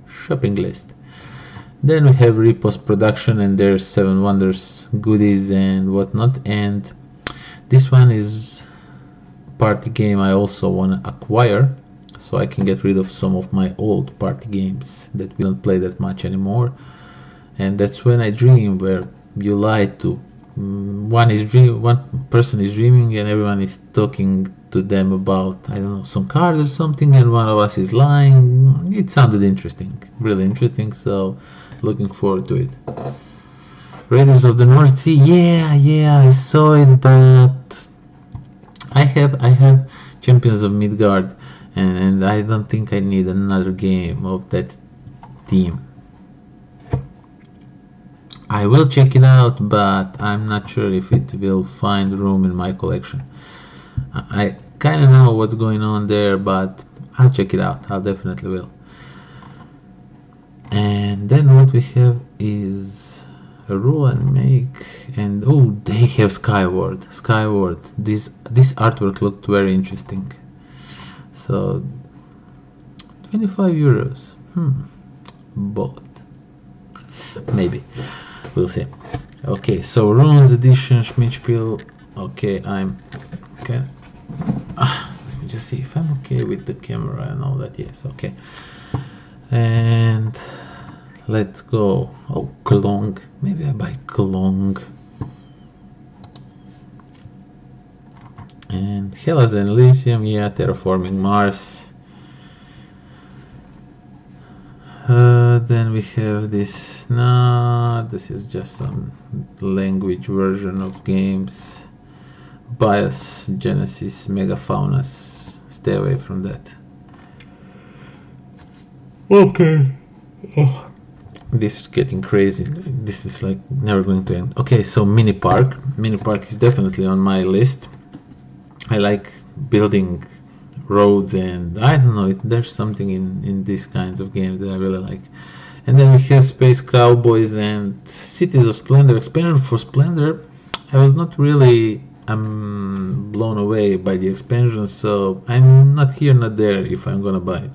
shopping list. Then we have Repost Production, and there's Seven Wonders goodies and whatnot. And this one is party game I also want to acquire, so I can get rid of some of my old party games that we don't play that much anymore. And that's When I Dream, where you lie to one person is dreaming and everyone is talking to them about, I don't know, some card or something, and one of us is lying. It sounded interesting, really interesting, so looking forward to it. Raiders of the North Sea, yeah, I saw it, but I have Champions of Midgard, and I don't think I need another game of that team. I will check it out, but I'm not sure if it will find room in my collection. I kind of know what's going on there, but I'll check it out. I'll definitely will. And then what we have is a roll and make, and oh, they have Skyward. This artwork looked very interesting. So 25 euros. Bought. Maybe. We'll see. Okay, so Runes edition, Schmidt-Spiel. Okay, I'm okay. Let me just see if I'm okay with the camera and all that. Yes, okay. And let's go. Oh, Klong. Maybe I buy Klong. And Hellas and Elysium. Yeah, Terraforming Mars. Then we have this. No, this is just some language version of games. Bios, Genesis, Megafaunas. Stay away from that. Okay. Oh, this is getting crazy. This is like never going to end. Okay, so Mini Park. Mini Park is definitely on my list. I like building roads, and I don't know, there's something in these kinds of games that I really like. And then we have Space Cowboys and Cities of Splendor. Expansion for Splendor, I was not really blown away by the expansion, so I'm not here, not there if I'm gonna buy it.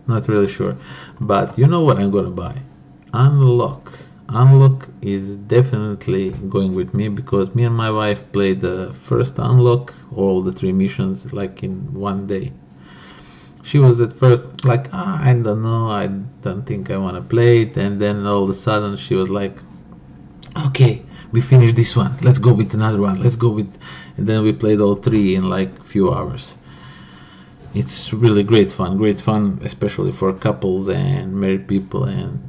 Not really sure. But you know what I'm gonna buy? Unlock. Unlock is definitely going with me, because me and my wife played the first Unlock, all the 3 missions, like in one day. She was at first like, I don't know, I don't think I want to play it, and then all of a sudden she was like, okay, we finished this one, let's go with another one, and then we played all 3 in like a few hours. It's really great fun, especially for couples and married people, and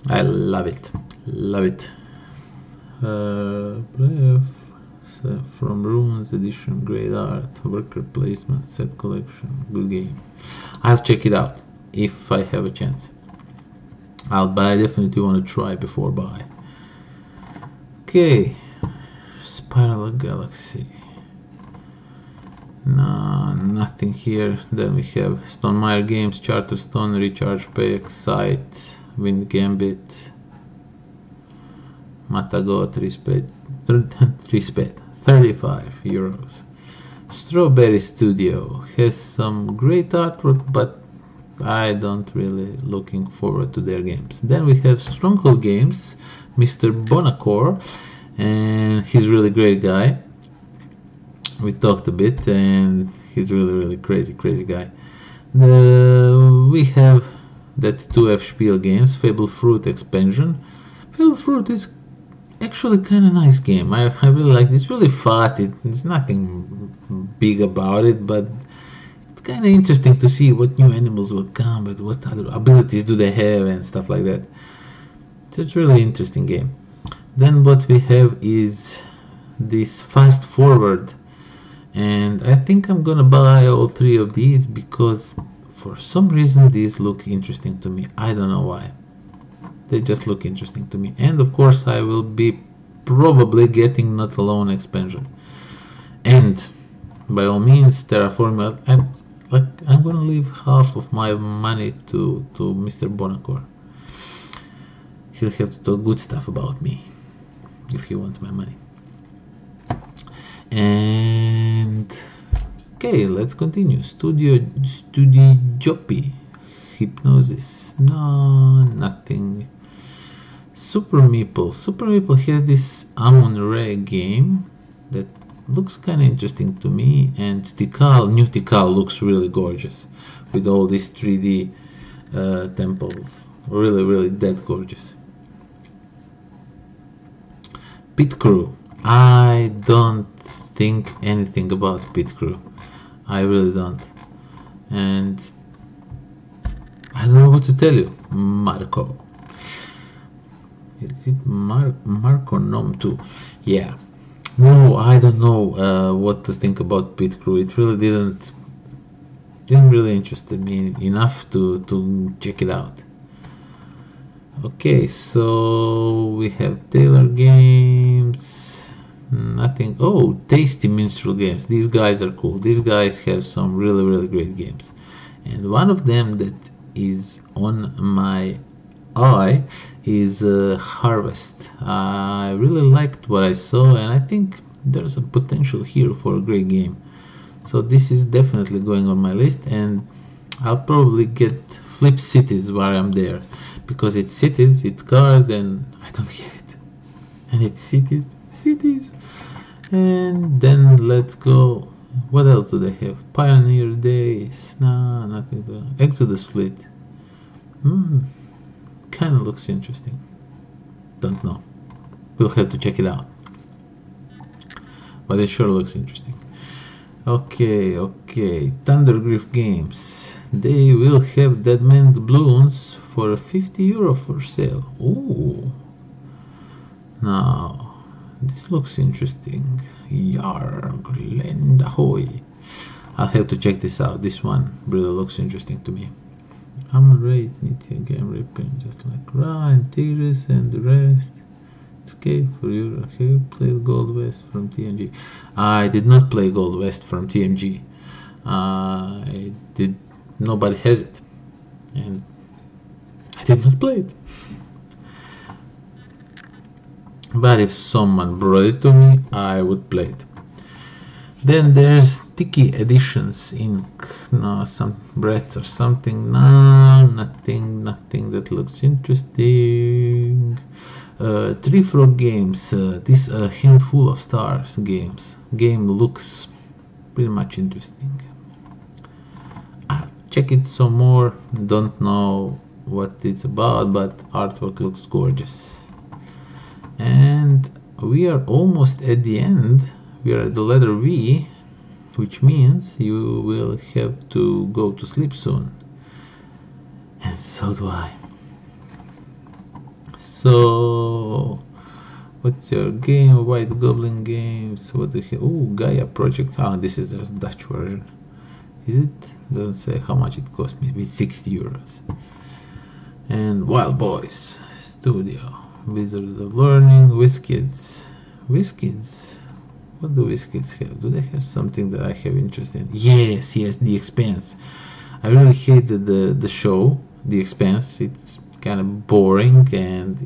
I love it. From Runes edition, great art, worker placement, set collection, good game. I'll check it out if I have a chance. I definitely want to try before buy. Okay, Spiral Galaxy. No, nothing here. Then we have Stonemaier Games, Charterstone, Recharge Pay, Excite, Wind Gambit, Matagot, Respect, 35 euros. Strawberry Studio has some great artwork, but I don't really looking forward to their games. Then we have Stronghold Games, Mr. Bonacore, and he's really great guy. We talked a bit, and he's really crazy guy. We have that 2F Spiel games, Fable Fruit expansion. Fable Fruit is actually kind of nice game. I really like it. It's really fast. It's nothing big about it, but it's kind of interesting to see what new animals will come, but what other abilities do they have and stuff like that. So it's a really interesting game. Then what we have is this Fast Forward, and I think I'm gonna buy all 3 of these, because For some reason these look interesting to me. I don't know why. They just look interesting to me. And of course I will be probably getting Not Alone expansion. And by all means, terraforming. I'm gonna leave half of my money to Mr. Bonacor. He'll have to talk good stuff about me if he wants my money. And okay, let's continue. Studio Joppy. Hypnosis. No, nothing. Super Meeple. Super Meeple has this Amon-Ra game that looks kind of interesting to me, and new Tikal looks really gorgeous with all these 3D temples. Really that gorgeous. Pit Crew. I don't think anything about Pit Crew. I really don't. And I don't know what to tell you. Marco. Is it Marco Nom 2? Yeah. No, I don't know what to think about Pit Crew. It really didn't really interest me enough to check it out. Okay, so we have Taylor Games. Nothing. Oh, Tasty Minstrel Games. These guys are cool. These guys have some really great games. And one of them that is on my eye is Harvest. I really liked what I saw, and I think there's a potential here for a great game. So this is definitely going on my list, and I'll probably get Flip Cities while I'm there, because it's cities, it's card, and I don't have it. And it's cities. And then let's go. What else do they have? Pioneer Days. No, nothing. Exodus Fleet. Kind of looks interesting. Don't know. We'll have to check it out. But it sure looks interesting. Okay. Thundergriff Games. They will have Deadman Balloons for €50 for sale. Ooh. Now, this looks interesting. Yarg Lendahoy. I'll have to check this out. This one really looks interesting to me. I'm raised Nitya game ripping just like Ryan, Tigris and the rest. It's okay for you. Have you played Gold West from TMG? I did not play Gold West from TMG. I did. Nobody has it, and I did not play it. But if someone brought it to me, I would play it. Then there's Tiki Editions Inc. No, some breads or something. No, nothing that looks interesting. Tree Frog Games. This Handful of Stars game looks pretty much interesting. I'll check it some more. Don't know what it's about, but artwork looks gorgeous. And we are almost at the end. We are at the letter V, which means you will have to go to sleep soon. And so do I. So, what's your game? White Goblin Games. What do you have? Oh, Gaia Project. Ah, this is the Dutch version. Is it? Doesn't say how much it cost me. It's €60. And Wild Boys Studio. Wizards of Learning. WizKids. What do WizKids have? Do they have something that I have interest in? Yes, The Expanse. I really hated the show, The Expanse. It's kind of boring, and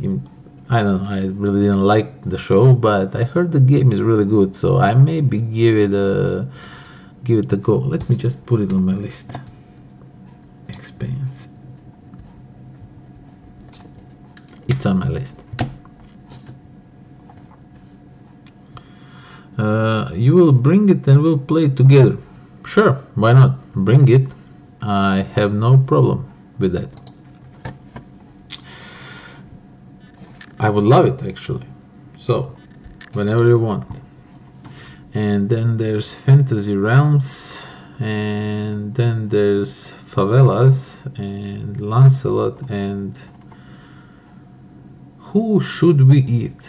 I don't know, I really didn't like the show, but I heard the game is really good, so I maybe give it a go. Let me just put it on my list. Expanse. It's on my list. You will bring it and we'll play it together. Sure, why not? Bring it. I have no problem with that. I would love it, actually. So, whenever you want. And then there's Fantasy Realms, and then there's Favelas, and Lancelot, and Who Should We Eat?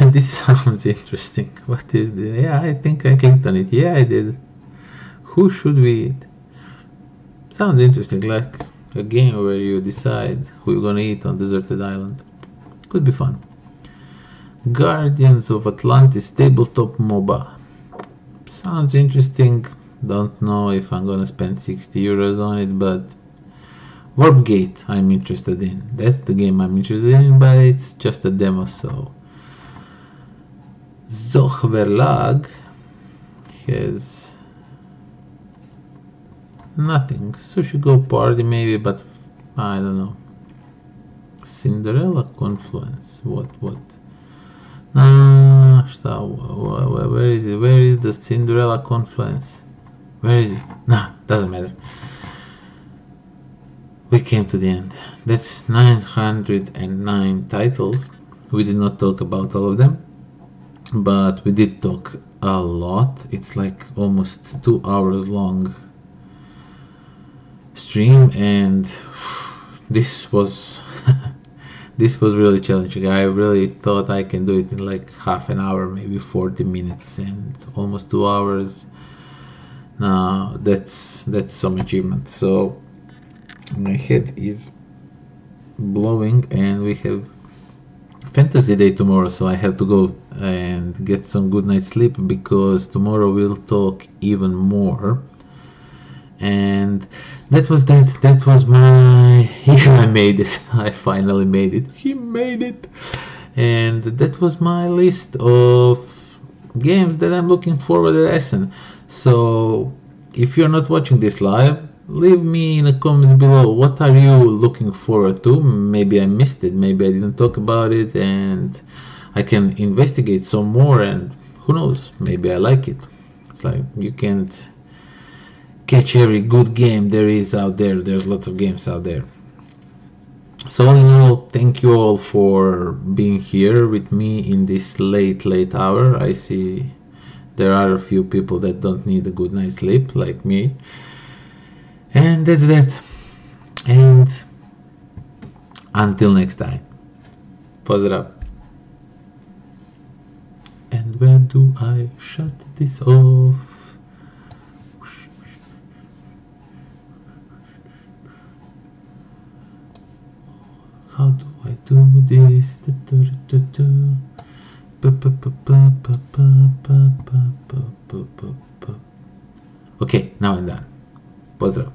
This sounds interesting. What is this? Yeah, I think I clicked on it. Yeah, I did. Who Should We Eat? Sounds interesting, like a game where you decide who you're gonna eat on deserted island. Could be fun. Guardians of Atlantis tabletop MOBA. Sounds interesting. Don't know if I'm gonna spend 60 euros on it, but Warpgate I'm interested in. That's the game I'm interested in, but it's just a demo, so. Zochverlag has nothing. Sushi Go Party maybe, but I don't know. Cinderella Confluence. What? Where is it? Where is the Cinderella Confluence? Where is it? Nah, doesn't matter. We came to the end. That's 909 titles. We did not talk about all of them, but we did talk a lot. It's like almost 2 hours long stream, and this was this was really challenging. I really thought I can do it in like half an hour, maybe 40 minutes, and almost 2 hours. Now that's some achievement. So my head is blowing, and we have fantasy day tomorrow, so I have to go and get some good night's sleep, because tomorrow we'll talk even more. And that was my yeah, I made it. I finally made it. He made it. And that was my list of games that I'm looking forward to Essen. So if you're not watching this live, leave me in the comments below, what are you looking forward to? Maybe I missed it, maybe I didn't talk about it, and I can investigate some more, and who knows, maybe I like it. It's like you can't catch every good game there is out there. There's lots of games out there. So all in all, thank you all for being here with me in this late hour. I see there are a few people that don't need a good night's sleep like me. And that's that. And until next time. Pozdrav. And where do I shut this off? How do I do this? Okay, now I'm done. Pozdrav.